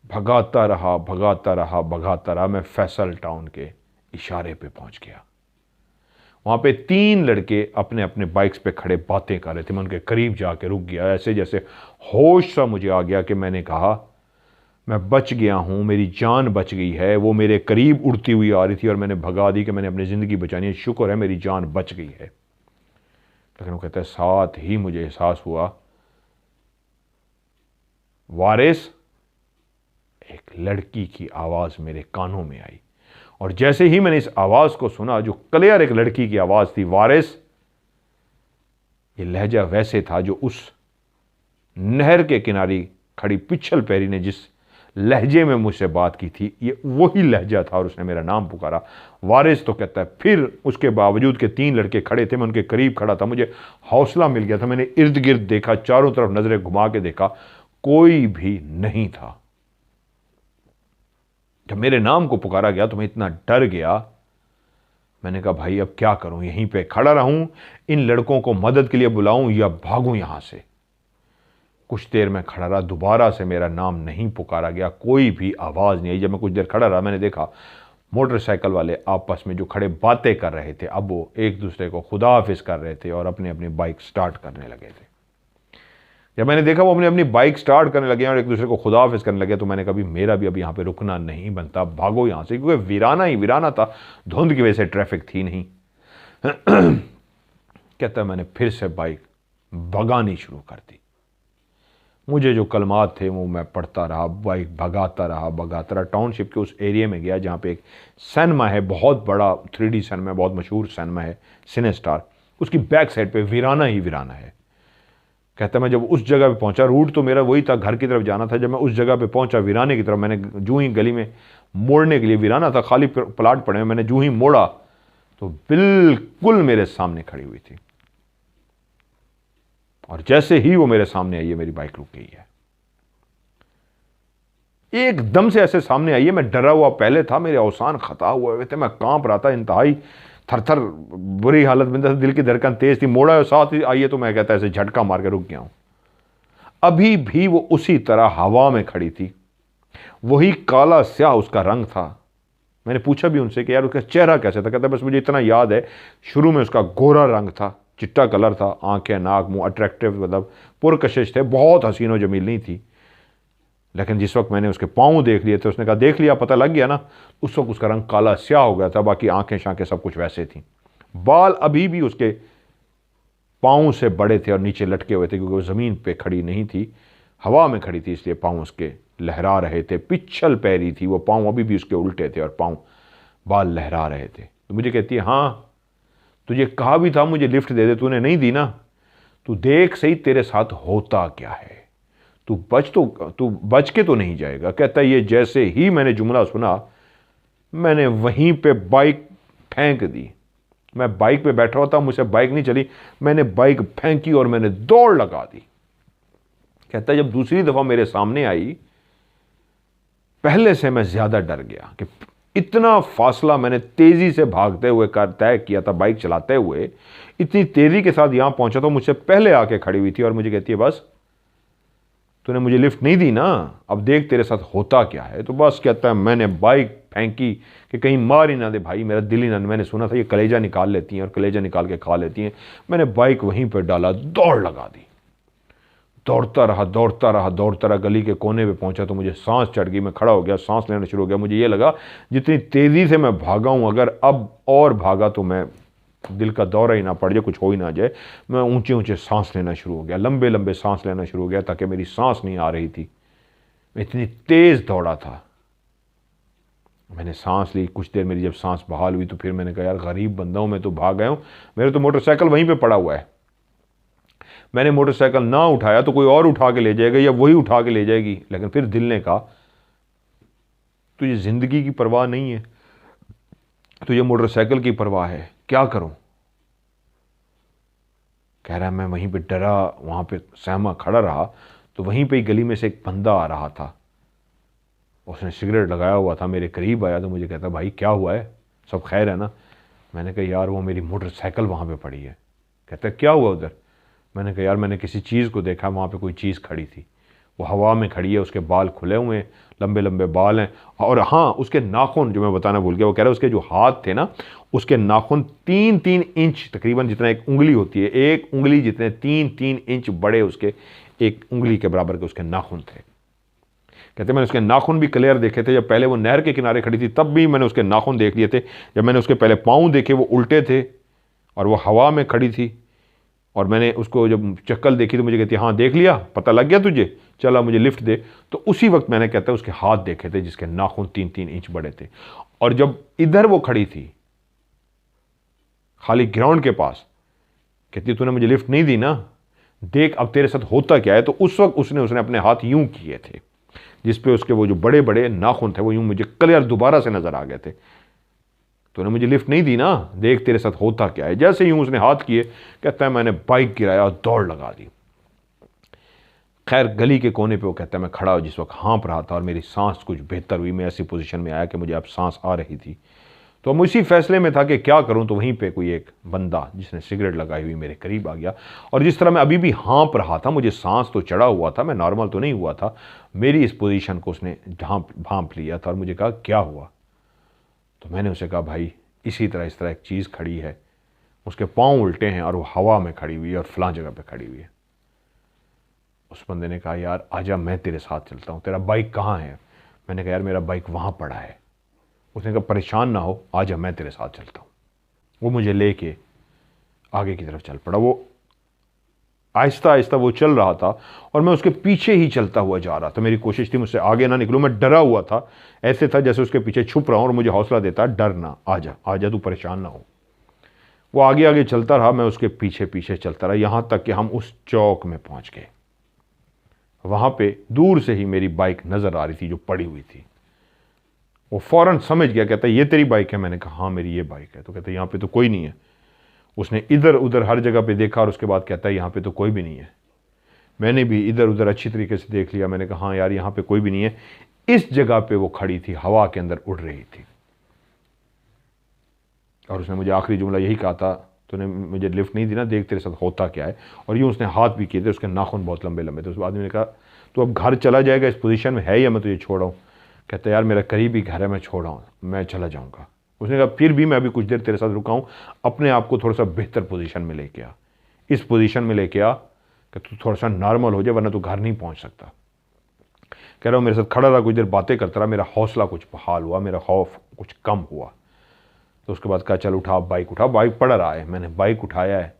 भगाता रहा भगाता रहा भगाता रहा, मैं फैसल टाउन के इशारे पे पहुंच गया। वहां पे 3 लड़के अपने अपने बाइक्स पे खड़े बातें कर रहे थे, मैं उनके करीब जाके रुक गया, ऐसे जैसे होश सा मुझे आ गया कि मैंने कहा मैं बच गया हूं, मेरी जान बच गई है। वो मेरे करीब उड़ती हुई आ रही थी और मैंने भगा दी कि मैंने अपनी ज़िंदगी बचानी है, शुक्र है मेरी जान बच गई है। लेकिन वो कहता है साथ ही मुझे एहसास हुआ, वारिस, एक लड़की की आवाज़ मेरे कानों में आई, और जैसे ही मैंने इस आवाज़ को सुना जो क्लियर एक लड़की की आवाज़ थी, वारिस, ये लहजा वैसे था जो उस नहर के किनारे खड़ी पिछल पैरी ने जिस लहजे में मुझसे बात की थी, ये वही लहजा था, और उसने मेरा नाम पुकारा, वारिस। तो कहता है फिर उसके बावजूद के 3 लड़के खड़े थे, मैं उनके करीब खड़ा था, मुझे हौसला मिल गया था, मैंने इर्द गिर्द देखा, चारों तरफ नजरें घुमा के देखा, कोई भी नहीं था। जब मेरे नाम को पुकारा गया तो मैं इतना डर गया, मैंने कहा भाई अब क्या करूं, यहीं पे खड़ा रहूं, इन लड़कों को मदद के लिए बुलाऊं या भागूं यहां से। कुछ देर में खड़ा रहा, दोबारा से मेरा नाम नहीं पुकारा गया, कोई भी आवाज़ नहीं आई। जब मैं कुछ देर खड़ा रहा, मैंने देखा मोटरसाइकिल वाले आपस में जो खड़े बातें कर रहे थे, अब वो एक दूसरे को खुदा हाफिज कर रहे थे और अपनी अपनी बाइक स्टार्ट करने लगे थे। जब मैंने देखा वो अपनी अपनी बाइक स्टार्ट करने लगे और एक दूसरे को खुदा हाफिज करने लगे, तो मैंने कभी मेरा भी अब यहाँ पे रुकना नहीं बनता, भागो यहाँ से, क्योंकि वीराना ही वीराना था, धुंध की वजह से ट्रैफिक थी नहीं। कहता है मैंने फिर से बाइक भगानी शुरू कर दी। मुझे जो कलमात थे वो मैं पढ़ता रहा, बाइक भगाता रहा। टाउनशिप के उस एरिया में गया जहाँ पे एक सिनेमा है, बहुत बड़ा 3D सिनेमा, बहुत मशहूर सिनेमा है सिनेस्टार, उसकी बैक साइड पे वीराना ही वीराना है। कहता मैं जब उस जगह पे पहुंचा, रूट तो मेरा वही था, घर की तरफ जाना था, जब मैं उस जगह पे पहुंचा वीराने की तरफ, मैंने जूं ही गली में मोड़ने के लिए, वीराना था, खाली प्लाट पड़े, मैंने जूं ही मोड़ा तो बिल्कुल मेरे सामने खड़ी हुई थी, और जैसे ही वो मेरे सामने आई है मेरी बाइक रुक गई है। एकदम से ऐसे सामने आई है, मैं डरा हुआ पहले था, मेरे अवसान खता हुए थे, मैं कांप रहा था, इंतहाई थरथर बुरी हालत में था, दिल की धड़कन तेज थी। मोड़ा साथ ही आई है तो मैं कहता ऐसे झटका मार के रुक गया हूं। अभी भी वो उसी तरह हवा में खड़ी थी, वही काला स्याह उसका रंग था। मैंने पूछा भी उनसे कि यार उसका चेहरा कैसे था? कहता बस मुझे इतना याद है, शुरू में उसका गोरा रंग था, चिट्टा कलर था, आंखें, नाक, मुंह अट्रैक्टिव, मतलब पुरकशिश थे, बहुत हसीन और जमील नहीं थी। लेकिन जिस वक्त मैंने उसके पाँव देख लिए थे, उसने कहा देख लिया, पता लग गया ना, उस वक्त उसका रंग काला स्याह हो गया था, बाकी आंखें शांखें सब कुछ वैसे थी। बाल अभी भी उसके पाँव से बड़े थे और नीचे लटके हुए थे, क्योंकि वो ज़मीन पे खड़ी नहीं थी, हवा में खड़ी थी, इसलिए पाँव उसके लहरा रहे थे। पिछल पैरी थी वो, पाँव अभी भी उसके उल्टे थे और पाँव बाल लहरा रहे थे। तो मुझे कहती है हाँ तुझे कहा भी था मुझे लिफ्ट दे दे, तूने नहीं दी ना, तू देख सही तेरे साथ होता क्या है, तू बच के तो नहीं जाएगा। कहता है ये जैसे ही मैंने जुमला सुना, मैंने वहीं पे बाइक फेंक दी। मैं बाइक पे बैठा हुआ था, मुझसे बाइक नहीं चली, मैंने बाइक फेंकी और मैंने दौड़ लगा दी। कहता है जब दूसरी दफा मेरे सामने आई, पहले से मैं ज्यादा डर गया कि इतना फासला मैंने तेजी से भागते हुए तय किया था, बाइक चलाते हुए इतनी तेजी के साथ यहां पहुंचा तो मुझसे पहले आके खड़ी हुई थी और मुझे कहती है बस तूने मुझे लिफ्ट नहीं दी ना, अब देख तेरे साथ होता क्या है। तो बस कहता है मैंने बाइक फेंकी कि कहीं मार ही ना दे भाई, मेरा दिल ही ना, मैंने सुना था ये कलेजा निकाल लेती हैं और कलेजा निकाल के खा लेती हैं। मैंने बाइक वहीं पर डाला, दौड़ लगा दी, दौड़ता रहा, गली के कोने पे पहुंचा तो मुझे सांस चढ़ गई, मैं खड़ा हो गया, सांस लेना शुरू हो गया। मुझे ये लगा जितनी तेजी से मैं भागा हूं, अगर अब और भागा तो मैं दिल का दौरा ही ना पड़ जाए, कुछ हो ही ना जाए। मैं ऊंचे ऊंचे सांस लेना शुरू हो गया, लंबे लंबे सांस लेना शुरू हो गया, ताकि मेरी सांस नहीं आ रही थी, मैं इतनी तेज दौड़ा था। मैंने सांस ली, कुछ देर मेरी जब सांस बहाल हुई तो फिर मैंने कहा यार गरीब बंदा हूं मैं, तो भाग गया हूं, मेरे तो मोटरसाइकिल वहीं पे पड़ा हुआ है, मैंने मोटरसाइकिल ना उठाया तो कोई और उठा के ले जाएगा या वही उठा के ले जाएगी। लेकिन फिर दिल ने कहा तुझे जिंदगी की परवाह नहीं है, तुझे मोटरसाइकिल की परवाह है, क्या करूं? कह रहा मैं वहीं पे डरा, वहां पे सहमा खड़ा रहा तो वहीं पे गली में से एक बंदा आ रहा था, उसने सिगरेट लगाया हुआ था, मेरे करीब आया तो मुझे कहता भाई क्या हुआ है, सब खैर है ना? मैंने कहा यार वो मेरी मोटरसाइकिल वहां पे पड़ी है। कहता क्या हुआ उधर? मैंने कहा यार मैंने किसी चीज़ को देखा, वहाँ पे कोई चीज़ खड़ी थी, वो हवा में खड़ी है, उसके बाल खुले हुए हैं, लंबे लंबे बाल हैं, और हाँ उसके नाखून, जो मैं बताना भूल गया, वो कह रहा है उसके जो हाथ थे ना, उसके नाखून 3-3 इंच तकरीबन, जितना एक उंगली होती है, एक उंगली जितने 3-3 इंच बड़े उसके, एक उंगली के बराबर के उसके नाखून थे। कहते मैंने उसके नाखून भी क्लियर देखे थे, जब पहले वो नहर के किनारे खड़ी थी तब भी मैंने उसके नाखून देख लिए थे, जब मैंने उसके पहले पाँव देखे वो उल्टे थे और वो हवा में खड़ी थी, और मैंने उसको जब चक्कर देखी तो मुझे कहती हाँ देख लिया, पता लग गया तुझे, चला मुझे लिफ्ट दे। तो उसी वक्त मैंने कहता है उसके हाथ देखे थे जिसके नाखून 3-3 इंच बड़े थे। और जब इधर वो खड़ी थी खाली ग्राउंड के पास, कहती तूने मुझे लिफ्ट नहीं दी ना, देख अब तेरे साथ होता क्या है। तो उस वक्त उसने अपने हाथ यूं किए थे जिसपे उसके वो जो बड़े बड़े नाखून थे वो यूं मुझे क्लियर दोबारा से नजर आ गए थे। तूने मुझे लिफ्ट नहीं दी ना, देख तेरे साथ होता क्या है। जैसे ही उसने हाथ किए, कहता है मैंने बाइक गिराया और दौड़ लगा दी। खैर गली के कोने पे वो कहता है मैं खड़ा जिस वक्त हाँप रहा था और मेरी सांस कुछ बेहतर हुई, मैं ऐसी पोजीशन में आया कि मुझे अब सांस आ रही थी। तो हम उसी फैसले में था कि क्या करूं, तो वहीं पे कोई एक बंदा जिसने सिगरेट लगाई हुई मेरे करीब आ गया, और जिस तरह मैं अभी भी हाँप रहा था, मुझे सांस तो चढ़ा हुआ था, मैं नॉर्मल तो नहीं हुआ था, मेरी इस पोजीशन को उसने भांप लिया था और मुझे कहा क्या हुआ? तो मैंने उसे कहा भाई इसी तरह इस तरह एक चीज़ खड़ी है, उसके पाँव उल्टे हैं और वो हवा में खड़ी हुई है और फलां जगह पे खड़ी हुई है। उस बंदे ने कहा यार आजा मैं तेरे साथ चलता हूँ, तेरा बाइक कहाँ है? मैंने कहा यार मेरा बाइक वहाँ पड़ा है। उसने कहा परेशान ना हो, आजा मैं तेरे साथ चलता हूँ। वो मुझे लेके आगे की तरफ चल पड़ा। वो आहिस्ता आहिस्ता वो चल रहा था और मैं उसके पीछे ही चलता हुआ जा रहा था। मेरी कोशिश थी मुझसे आगे ना निकलूं, मैं डरा हुआ था, ऐसे था जैसे उसके पीछे छुप रहा हूं और मुझे हौसला देता, डर ना, आजा आजा, तू परेशान ना हो। वो आगे आगे चलता रहा, मैं उसके पीछे पीछे चलता रहा, यहां तक कि हम उस चौक में पहुंच गए। वहां पे दूर से ही मेरी बाइक नजर आ रही थी जो पड़ी हुई थी। वो फौरन समझ गया, कहता ये तेरी बाइक है? मैंने कहा हाँ मेरी ये बाइक है। तो कहता यहां पे तो कोई नहीं है। उसने इधर उधर हर जगह पे देखा और उसके बाद कहता है यहाँ पे तो कोई भी नहीं है। मैंने भी इधर उधर अच्छी तरीके से देख लिया। मैंने कहा हाँ यार यहाँ पे कोई भी नहीं है। इस जगह पे वो खड़ी थी, हवा के अंदर उड़ रही थी। और उसने मुझे आखिरी जुमला यही कहा था, तूने मुझे लिफ्ट नहीं दी ना, देख तेरे साथ होता क्या है। और यूँ उसने हाथ भी किए थे, उसके नाखून बहुत लंबे लंबे थे। उस आदमी ने कहा तू अब घर चला जाएगा, इस पोजीशन में है या मैं तुझे छोड़ा हूँ? कहता यार मेरा करीबी घर है, मैं छोड़ा हूँ, मैं चला जाऊँगा। उसने कहा फिर भी मैं अभी कुछ देर तेरे साथ रुका हूँ, अपने आप को थोड़ा सा बेहतर पोजीशन में लेके आ, इस पोजीशन में लेके आ कि तू थोड़ा सा नॉर्मल हो जाए, वरना तू घर नहीं पहुँच सकता। कह रहा हूँ मेरे साथ खड़ा रहा, कुछ देर बातें करता रहा, मेरा हौसला कुछ बहाल हुआ, मेरा खौफ कुछ कम हुआ। तो उसके बाद कहा चल उठा बाइक, उठा, बाइक पड़ रहा है। मैंने बाइक उठाया है,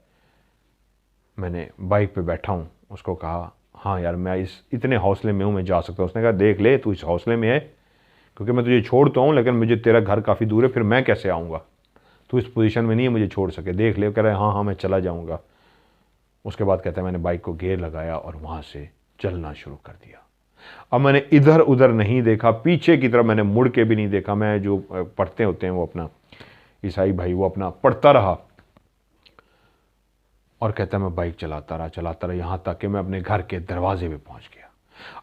मैंने बाइक पे बैठा हूँ। उसको कहा हाँ यार मैं इस इतने हौसले में हूँ, मैं जा सकता हूँ। उसने कहा देख ले तू इस हौसले में है, क्योंकि मैं तुझे छोड़ तो हूँ लेकिन मुझे तेरा घर काफ़ी दूर है, फिर मैं कैसे आऊँगा? तू इस पोजीशन में नहीं है मुझे छोड़ सके, देख ले। कह रहा है हाँ हाँ मैं चला जाऊँगा। उसके बाद कहता है मैंने बाइक को गियर लगाया और वहाँ से चलना शुरू कर दिया। अब मैंने इधर उधर नहीं देखा, पीछे की तरफ मैंने मुड़ के भी नहीं देखा। मैं जो पढ़ते होते हैं वो अपना ईसाई भाई, वो अपना पढ़ता रहा और कहता है मैं बाइक चलाता रहा यहाँ तक कि मैं अपने घर के दरवाजे पे पहुँच गया।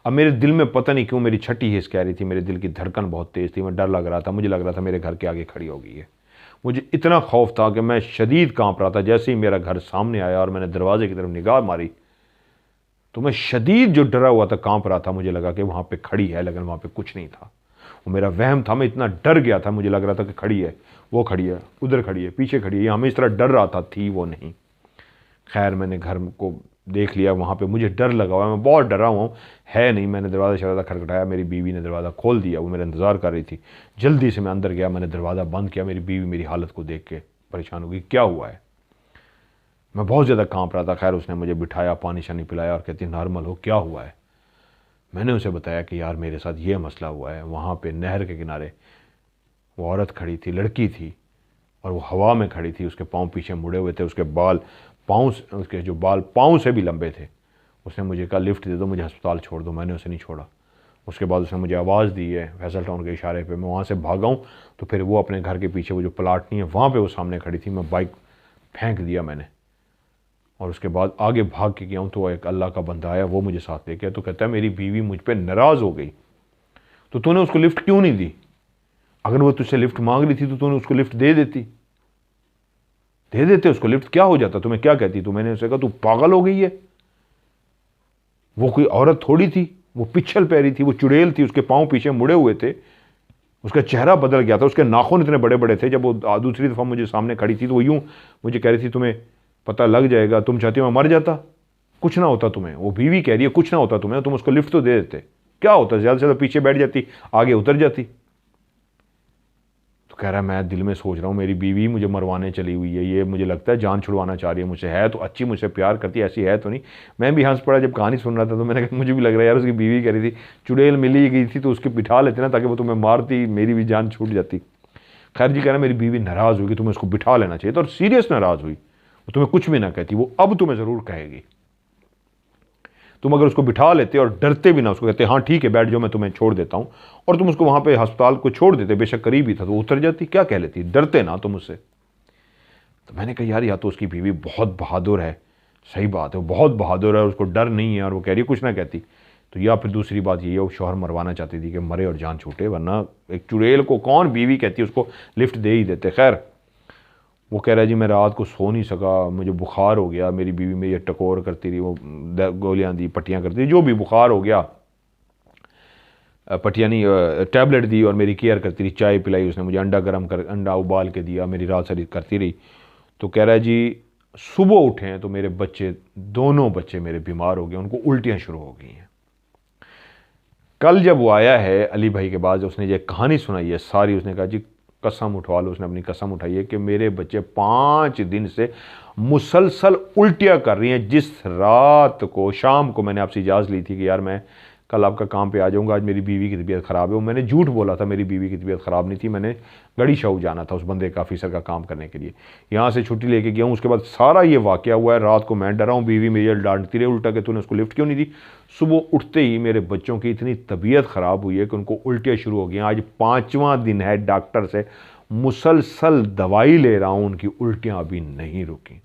अब मेरे दिल में पता नहीं क्यों मेरी छठी हिस्स कह रही थी, मेरे दिल की धड़कन बहुत तेज़ थी, मैं डर लग रहा था, मुझे लग रहा था मेरे घर के आगे खड़ी हो गई है। मुझे इतना खौफ था कि मैं शदीद कांप रहा था। जैसे ही मेरा घर सामने आया और मैंने दरवाजे की तरफ निगाह मारी तो मैं शदीद जो डरा हुआ था, कांप रहा था, मुझे लगा कि वहाँ पे खड़ी है, लेकिन वहाँ पे कुछ नहीं था। वो मेरा वहम था, मैं इतना डर गया था, मुझे लग रहा था कि खड़ी है, वो खड़ी है, उधर खड़ी है, पीछे खड़ी है, यहाँ मैं इस तरह डर रहा था, थी वो नहीं। खैर मैंने घर को देख लिया, वहाँ पे मुझे डर लगा हुआ, मैं बहुत डरा हुआ हूँ, है नहीं। मैंने दरवाज़ा शरवाज़ा खटखटाया, मेरी बीवी ने दरवाज़ा खोल दिया, वो मेरा इंतज़ार कर रही थी। जल्दी से मैं अंदर गया, मैंने दरवाज़ा बंद किया। मेरी बीवी मेरी हालत को देख के परेशान हो गई, क्या हुआ है? मैं बहुत ज़्यादा कांप रहा था। खैर उसने मुझे बिठाया, पानी शानी पिलाया और कहती नॉर्मल हो, क्या हुआ है? मैंने उसे बताया कि यार मेरे साथ ये मसला हुआ है। वहाँ पे नहर के किनारे वो औरत खड़ी थी, लड़की थी, और वो हवा में खड़ी थी, उसके पाँव पीछे मुड़े हुए थे, उसके बाल उसके जो बाल पाँव से भी लंबे थे। उसने मुझे कहा लिफ्ट दे दो, मुझे अस्पताल छोड़ दो। मैंने उसे नहीं छोड़ा। उसके बाद उसने मुझे आवाज़ दी है फैसल टाउन के इशारे पे, मैं वहाँ से भागा हूँ। तो फिर वो अपने घर के पीछे वो जो प्लाट नहीं है वहाँ पे वो सामने खड़ी थी, मैं बाइक फेंक दिया मैंने, और उसके बाद आगे भाग के गया हूँ। तो एक अल्लाह का बंदा आया, वो मुझे साथ लेके आया। तो कहता है मेरी बीवी मुझ पर नाराज़ हो गई, तो तूने उसको लिफ्ट क्यों नहीं दी? अगर वो तुझसे लिफ्ट मांग रही थी तो तूने उसको लिफ्ट दे देते उसको लिफ्ट, क्या हो जाता? तुम्हें क्या कहती? तो मैंने उसे कहा तू पागल हो गई है, वो कोई औरत थोड़ी थी, वो पिछल पैरी थी, वो चुड़ैल थी, उसके पाँव पीछे मुड़े हुए थे, उसका चेहरा बदल गया था, उसके नाखून इतने बड़े बड़े थे। जब वो दूसरी दफ़ा मुझे सामने खड़ी थी तो वो यूँ मुझे कह रही थी तुम्हें पता लग जाएगा, तुम चाहती हो मैं मर जाता, कुछ ना होता तुम्हें। वो बीवी कह रही है कुछ ना होता तुम्हें, तुम उसको लिफ्ट तो दे देते, क्या होता, ज़्यादा से ज़्यादा पीछे बैठ जाती, आगे उतर जाती। तो कह रहा है मैं दिल में सोच रहा हूँ मेरी बीवी मुझे मरवाने चली हुई है, ये मुझे लगता है जान छुड़वाना चाह रही है मुझसे, है तो अच्छी, मुझसे प्यार करती है, ऐसी है तो नहीं। मैं भी हंस पड़ा जब कहानी सुन रहा था, तो मैंने कहा मुझे भी लग रहा है यार उसकी बीवी कह रही थी चुड़ैल मिली गई थी तो उसके बिठा लेते ना, ताकि वो तुम्हें मारती, मेरी भी जान छूट जाती। खैर जी कह रहा मेरी बीवी नाराज़ हुई कि तुम्हें उसको बिठा लेना चाहिए था, और सीरियस नाराज़ हुई, वो तुम्हें कुछ भी ना कहती, वो अब तुम्हें ज़रूर कहेगी। तुम अगर उसको बिठा लेते और डरते भी ना, उसको कहते हाँ ठीक है बैठ जाओ मैं तुम्हें छोड़ देता हूँ, और तुम उसको वहाँ पे अस्पताल को छोड़ देते, बेशक करीब ही था, तो उतर जाती, क्या कह लेती, डरते ना तुम उससे। तो मैंने कहा यार या तो उसकी बीवी बहुत बहादुर है, सही बात है वो बहुत बहादुर है, उसको डर नहीं है और वो कह रही कुछ ना कहती, तो या फिर दूसरी बात ये है वो शौहर मरवाना चाहती थी कि मरे और जान छूटे, वरना एक चुड़ैल को कौन बीवी कहती है, उसको लिफ्ट दे ही देते। खैर वो कह रहा है जी मैं रात को सो नहीं सका, मुझे बुखार हो गया, मेरी बीवी मेरी टकोर करती रही, वो गोलियां दी, पट्टियां करती रही, जो भी बुखार हो गया। पटियानी टैबलेट दी और मेरी केयर करती रही, चाय पिलाई उसने मुझे, अंडा उबाल के दिया, मेरी रात सारी करती रही। तो कह रहा है जी सुबह उठे हैं तो मेरे बच्चे, दोनों बच्चे मेरे बीमार हो गए, उनको उल्टियाँ शुरू हो गई हैं। कल जब वो आया है अली भाई के बाद, उसने ये कहानी सुनाई है सारी, उसने कहा जी कसम उठवा लो, उसने अपनी कसम उठाई है कि मेरे बच्चे 5 दिन से मुसलसल उल्टियाँ कर रही हैं। जिस रात को शाम को मैंने आपसे इजाज़त ली थी कि यार मैं कल आपका काम पे आ जाऊंगा, आज मेरी बीवी की तबीयत ख़राब है, वो मैंने झूठ बोला था, मेरी बीवी की तबीयत ख़राब नहीं थी, मैंने गड़ी शाहू जाना था उस बंदे का ऑफिसर का काम करने के लिए, यहाँ से छुट्टी लेके गया हूँ। उसके बाद सारा ये वाक़या हुआ है, रात को मैं डरा हूँ, बीवी मेरी डांटती रही उल्टा कि तूने उसको लिफ्ट क्यों नहीं दी। सुबह उठते ही मेरे बच्चों की इतनी तबीयत ख़राब हुई है कि उनको उल्टियाँ शुरू हो गई। आज 5वां दिन है, डॉक्टर से मुसलसल दवाई ले रहा हूँ, उनकी उल्टियाँ अभी नहीं रुकी।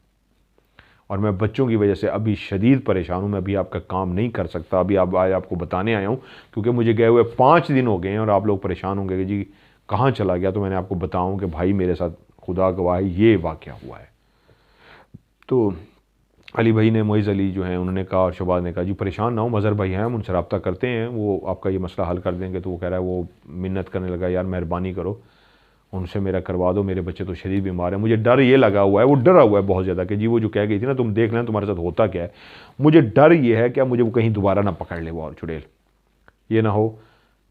और मैं बच्चों की वजह से अभी शदीद परेशान हूँ, मैं अभी आपका काम नहीं कर सकता। अभी आज आपको बताने आया हूँ क्योंकि मुझे गए हुए 5 दिन हो गए हैं और आप लोग परेशान होंगे कि जी कहाँ चला गया। तो मैंने आपको बताऊँ कि भाई मेरे साथ खुदा गवाह है ये वाक़या हुआ है। तो अली भाई ने, मोइज़ अली जो हैं उन्होंने कहा और शहबाज ने कहा जी परेशान ना हो, मज़हर भाई हैं, हम उनसे रब्ता करते हैं, वो आपका ये मसला हल कर देंगे। तो वो कह रहा है, वो मिन्नत करने लगा यार मेहरबानी करो उनसे मेरा करवा दो, मेरे बच्चे तो शदीद बीमार है। मुझे डर ये लगा हुआ है, वो डरा हुआ है बहुत ज़्यादा कि जी वो जो कह गई थी ना तुम देख लें तुम्हारे साथ होता क्या है। मुझे डर ये है कि अब मुझे वो कहीं दोबारा ना पकड़ ले वो और चुड़ैल, ये ना हो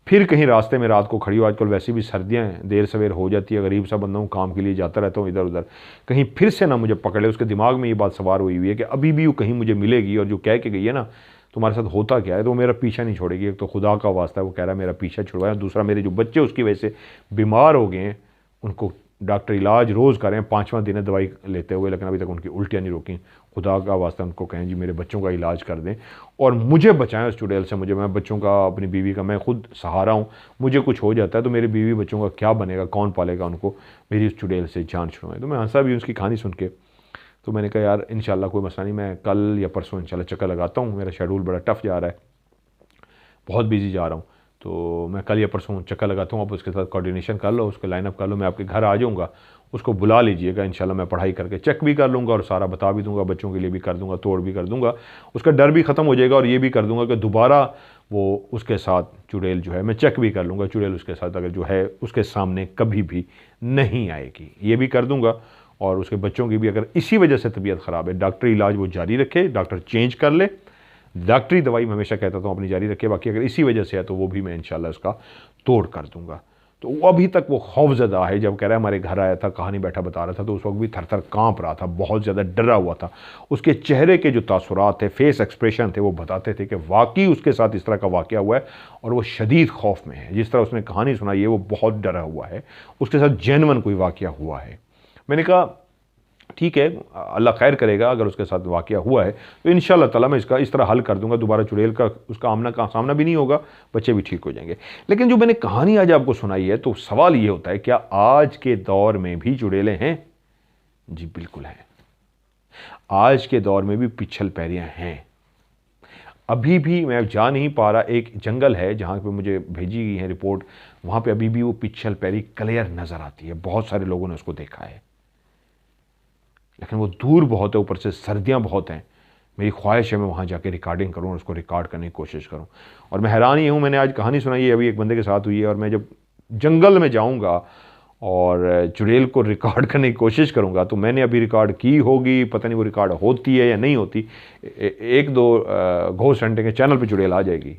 फिर कहीं रास्ते में रात को खड़ी हो। आजकल वैसे भी सर्दियाँ हैं, देर सवेर हो जाती है, गरीब सा बंदा हूँ, काम के लिए जाता रहता हूँ इधर उधर, कहीं फिर से ना मुझे पकड़ ले। उसके दिमाग में ये बात सवार हुई है कि अभी भी वो कहीं मुझे मिलेगी और जो कह के गई है ना तुम्हारे साथ होता क्या है, तो वो मेरा पीछा नहीं छोड़ेगी। एक तो खुदा का वास्ता है वो कह रहा है मेरा पीछा छुड़वाया, दूसरा मेरे जो बच्चे उसकी वजह से बीमार हो गए हैं उनको डॉक्टर इलाज रोज़ कर रहे हैं, 5वां दिन है दवाई लेते हुए, लेकिन अभी तक उनकी उल्टियाँ नहीं रुकी। खुदा का वास्ता उनको कहें जी मेरे बच्चों का इलाज कर दें और मुझे बचाएं उस चुड़ैल से। मुझे, मैं बच्चों का, अपनी बीवी का, मैं खुद सहारा हूँ, मुझे कुछ हो जाता है तो मेरे बीवी बच्चों का क्या बनेगा, कौन पालेगा उनको, मेरी उस चुड़ैल से जान छुड़वाएं। तो मैं हंसा भी उसकी कहानी सुन के। तो मैंने कहा यार इंशाल्लाह कोई मसला नहीं, मैं कल या परसों इंशाल्लाह चक्कर लगाता हूँ। मेरा शेड्यूल बड़ा टफ जा रहा है, बहुत बिजी जा रहा हूँ, तो मैं कल या परसों चक्कर लगाता हूँ। आप उसके साथ कोऑर्डिनेशन कर लो, उसके लाइनअप कर लो, मैं आपके घर आ जाऊँगा, उसको बुला लीजिएगा। इंशाल्लाह मैं पढ़ाई करके चेक भी कर लूँगा और सारा बता भी दूँगा, बच्चों के लिए भी कर दूँगा, तोड़ भी कर दूँगा, उसका डर भी ख़त्म हो जाएगा। और ये भी कर दूँगा कि दोबारा वो उसके साथ चुड़ैल जो है, मैं चेक भी कर लूँगा, चुड़ैल उसके साथ अगर जो है उसके सामने कभी भी नहीं आएगी, ये भी कर दूँगा। और उसके बच्चों की भी अगर इसी वजह से तबीयत ख़राब है, डॉक्टरी इलाज वो जारी रखे, डॉक्टर चेंज कर ले, डॉक्टरी दवाई मैं हमेशा कहता हूँ अपनी जारी रखे, बाकी अगर इसी वजह से है तो वो भी मैं इंशाल्लाह उसका तोड़ कर दूंगा। तो वो अभी तक वो खौफजदा है, जब कह रहा है हमारे घर आया था, कहानी बैठा बता रहा था, तो उस वक्त भी थर थर काँप रहा था, बहुत ज़्यादा डरा हुआ था। उसके चेहरे के जो तासुरात थे, फेस एक्सप्रेशन थे, वो बताते थे कि वाकई उसके साथ इस तरह का वाक़या हुआ है और वो शदीद खौफ में है। जिस तरह उसने कहानी सुनाई है वो बहुत डरा हुआ है, उसके साथ जेन्युइन कोई वाक़या हुआ है। मैंने कहा ठीक है, अल्लाह खैर करेगा, अगर उसके साथ वाक़या हुआ है तो इंशाअल्लाह ताला मैं इसका इस तरह हल कर दूंगा, दोबारा चुड़ैल का उसका आमना का सामना भी नहीं होगा, बच्चे भी ठीक हो जाएंगे। लेकिन जो मैंने कहानी आज आपको सुनाई है, तो सवाल ये होता है क्या आज के दौर में भी चुड़ैलें हैं? जी बिल्कुल हैं, आज के दौर में भी पिछल पैरियां हैं। अभी भी मैं जा नहीं पा रहा, एक जंगल है जहाँ पे मुझे भेजी गई है रिपोर्ट, वहाँ पे अभी भी वो पिछल पैरी क्लियर नज़र आती है, बहुत सारे लोगों ने उसको देखा है, लेकिन वो दूर बहुत है, ऊपर से सर्दियाँ बहुत हैं। मेरी ख्वाहिश है मैं वहाँ जाके रिकॉर्डिंग करूँ और उसको रिकॉर्ड करने की कोशिश करूँ। और मैं हैरान ही हूँ, मैंने आज कहानी सुनाई है, अभी एक बंदे के साथ हुई है, और मैं जब जंगल में जाऊँगा और चुड़ैल को रिकॉर्ड करने की कोशिश करूँगा, तो मैंने अभी रिकॉर्ड की होगी, पता नहीं वो रिकॉर्ड होती है या नहीं होती, एक दो घोस्ट हंटिंग के चैनल पर चुड़ैल आ जाएगी।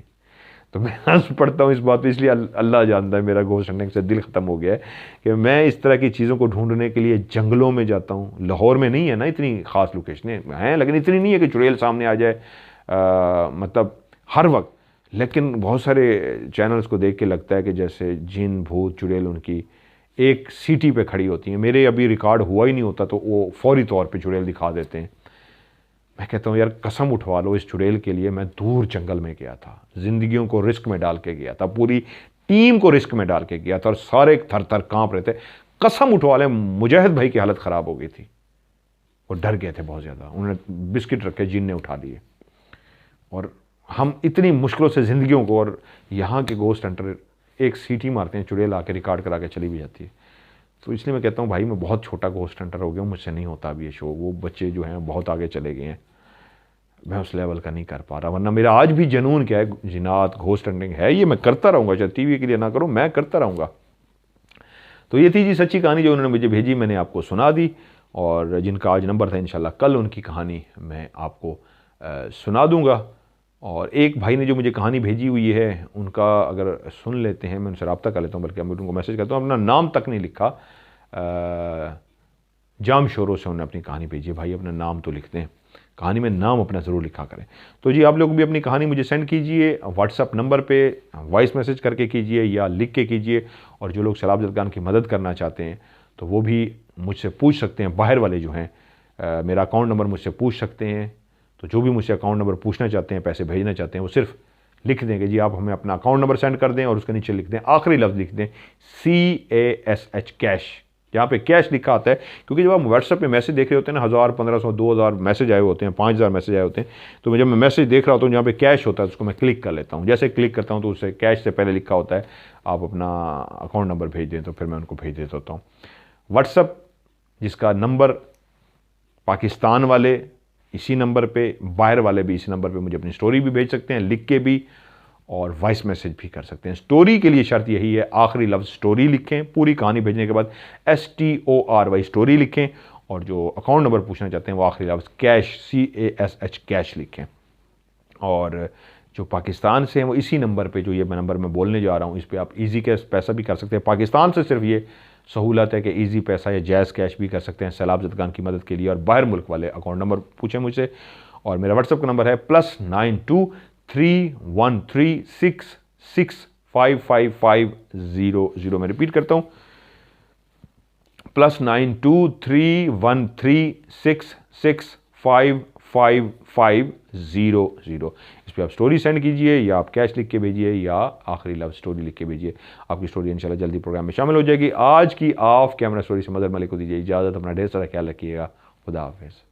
तो मैं हंस पड़ता हूँ इस बात पे, इसलिए अल्लाह जानता है मेरा घोस्ट हंटिंग से दिल ख़त्म हो गया है कि मैं इस तरह की चीज़ों को ढूंढने के लिए जंगलों में जाता हूँ। लाहौर में नहीं है ना इतनी ख़ास लोकेशनें हैं, लेकिन इतनी नहीं है कि चुड़ैल सामने आ जाए, मतलब हर वक्त। लेकिन बहुत सारे चैनल्स को देख के लगता है कि जैसे जिन भूत चुड़ैल उनकी एक सीटी पे खड़ी होती हैं। मेरे अभी रिकॉर्ड हुआ ही नहीं होता तो वो फौरी तौर पर चुड़ैल दिखा देते हैं। मैं कहता हूँ यार कसम उठवा लो, इस चुड़ैल के लिए मैं दूर जंगल में गया था, जिंदगियों को रिस्क में डाल के गया था, पूरी टीम को रिस्क में डाल के गया था, और सारे थर थर कांप रहे थे। कसम उठवा ले, मुजाहिद भाई की हालत ख़राब हो गई थी, वो डर गए थे बहुत ज़्यादा, उन्होंने बिस्किट रखे, जिन ने उठा लिए। और हम इतनी मुश्किलों से ज़िंदगियों को, और यहाँ के गोस्ट हंटर एक सीटी मारते हैं, चुड़ैल आके रिकॉर्ड करा के चली भी जाती है। तो इसलिए मैं कहता हूँ भाई मैं बहुत छोटा गोस्ट हंटर हो गया हूँ, मुझसे नहीं होता अभी ये शो। वो बच्चे जो हैं बहुत आगे चले गए हैं, मैं उस लेवल का नहीं कर पा रहा। वरना मेरा आज भी जुनून क्या है, जिनात घोस्ट हंटिंग है, ये मैं करता रहूँगा, चाहे टीवी के लिए ना करूँ, मैं करता रहूँगा। तो ये थी जी सच्ची कहानी जो उन्होंने मुझे भेजी, मैंने आपको सुना दी। और जिनका आज नंबर था, इंशाल्लाह कल उनकी कहानी मैं आपको सुना दूंगा। और एक भाई ने जो मुझे कहानी भेजी हुई है, उनका अगर सुन लेते हैं, मैं उनसे रब्ता कर लेता हूँ, बल्कि मैं उनको मैसेज करता हूँ। अपना नाम तक नहीं लिखा, जाम शोरों से उन्होंने अपनी कहानी भेजी है। भाई अपना नाम तो लिखते हैं, कहानी में नाम अपना ज़रूर लिखा करें। तो जी आप लोग भी अपनी कहानी मुझे सेंड कीजिए, व्हाट्सअप नंबर पे वॉइस मैसेज करके कीजिए या लिख के कीजिए। और जो लोग सैलाब जदगान की मदद करना चाहते हैं तो वो भी मुझसे पूछ सकते हैं। बाहर वाले जो हैं, मेरा अकाउंट नंबर मुझसे पूछ सकते हैं। तो जो भी मुझसे अकाउंट नंबर पूछना चाहते हैं, पैसे भेजना चाहते हैं, वो सिर्फ लिख दें कि जी आप हमें अपना अकाउंट नंबर सेंड कर दें, और उसके नीचे लिख दें, आखिरी लफ्ज़ लिख दें CASH, कैश। यहाँ पे कैश लिखा आता है, क्योंकि जब आप व्हाट्सएप पे मैसेज देख रहे होते हैं ना, 1000, 1500, 2000 मैसेज आए होते हैं, 5000 मैसेज आए होते हैं, तो जब मैं मैसेज देख रहा होता हूँ जहाँ पे कैश होता है, उसको मैं क्लिक कर लेता हूँ। जैसे क्लिक करता हूँ तो उससे कैश से पहले लिखा होता है आप अपना अकाउंट नंबर भेज दें, तो फिर मैं उनको भेज देता होता हूँ। व्हाट्सएप जिसका नंबर पाकिस्तान वाले इसी नंबर पे, बाहर वाले भी इसी नंबर पे मुझे अपनी स्टोरी भी भेज सकते हैं, लिख के भी, और वॉइस मैसेज भी कर सकते हैं। स्टोरी के लिए शर्त यही है, आखिरी लफ्ज़ स्टोरी लिखें, पूरी कहानी भेजने के बाद STORY स्टोरी लिखें, और जो अकाउंट नंबर पूछना चाहते हैं वो आखिरी लफ्ज़ कैश CASH कैश लिखें। और जो पाकिस्तान से हैं वो इसी नंबर पे, जो ये नंबर मैं बोलने जा रहा हूँ, इस पर आप ईजी कैश पैसा भी कर सकते हैं। पाकिस्तान से सिर्फ ये सहूलत है कि ईजी पैसा या जैज़ कैश भी कर सकते हैं सैलाब जदगान की मदद के लिए। और बाहर मुल्क वाले अकाउंट नंबर पूछें मुझसे। और मेरा व्हाट्सएप का नंबर है +923136655500। मैं रिपीट करता हूँ, +923136655500। इस पर आप स्टोरी सेंड कीजिए, या आप कैश लिख के भेजिए, या आखिरी लफ्ज़ स्टोरी लिख के भेजिए। आपकी स्टोरी इंशाल्लाह जल्दी प्रोग्राम में शामिल हो जाएगी। आज की ऑफ कैमरा स्टोरी से मदर मलिक को दीजिए इजाज़त। अपना ढेर सारा ख्याल रखिएगा। खुदा हाफिज़।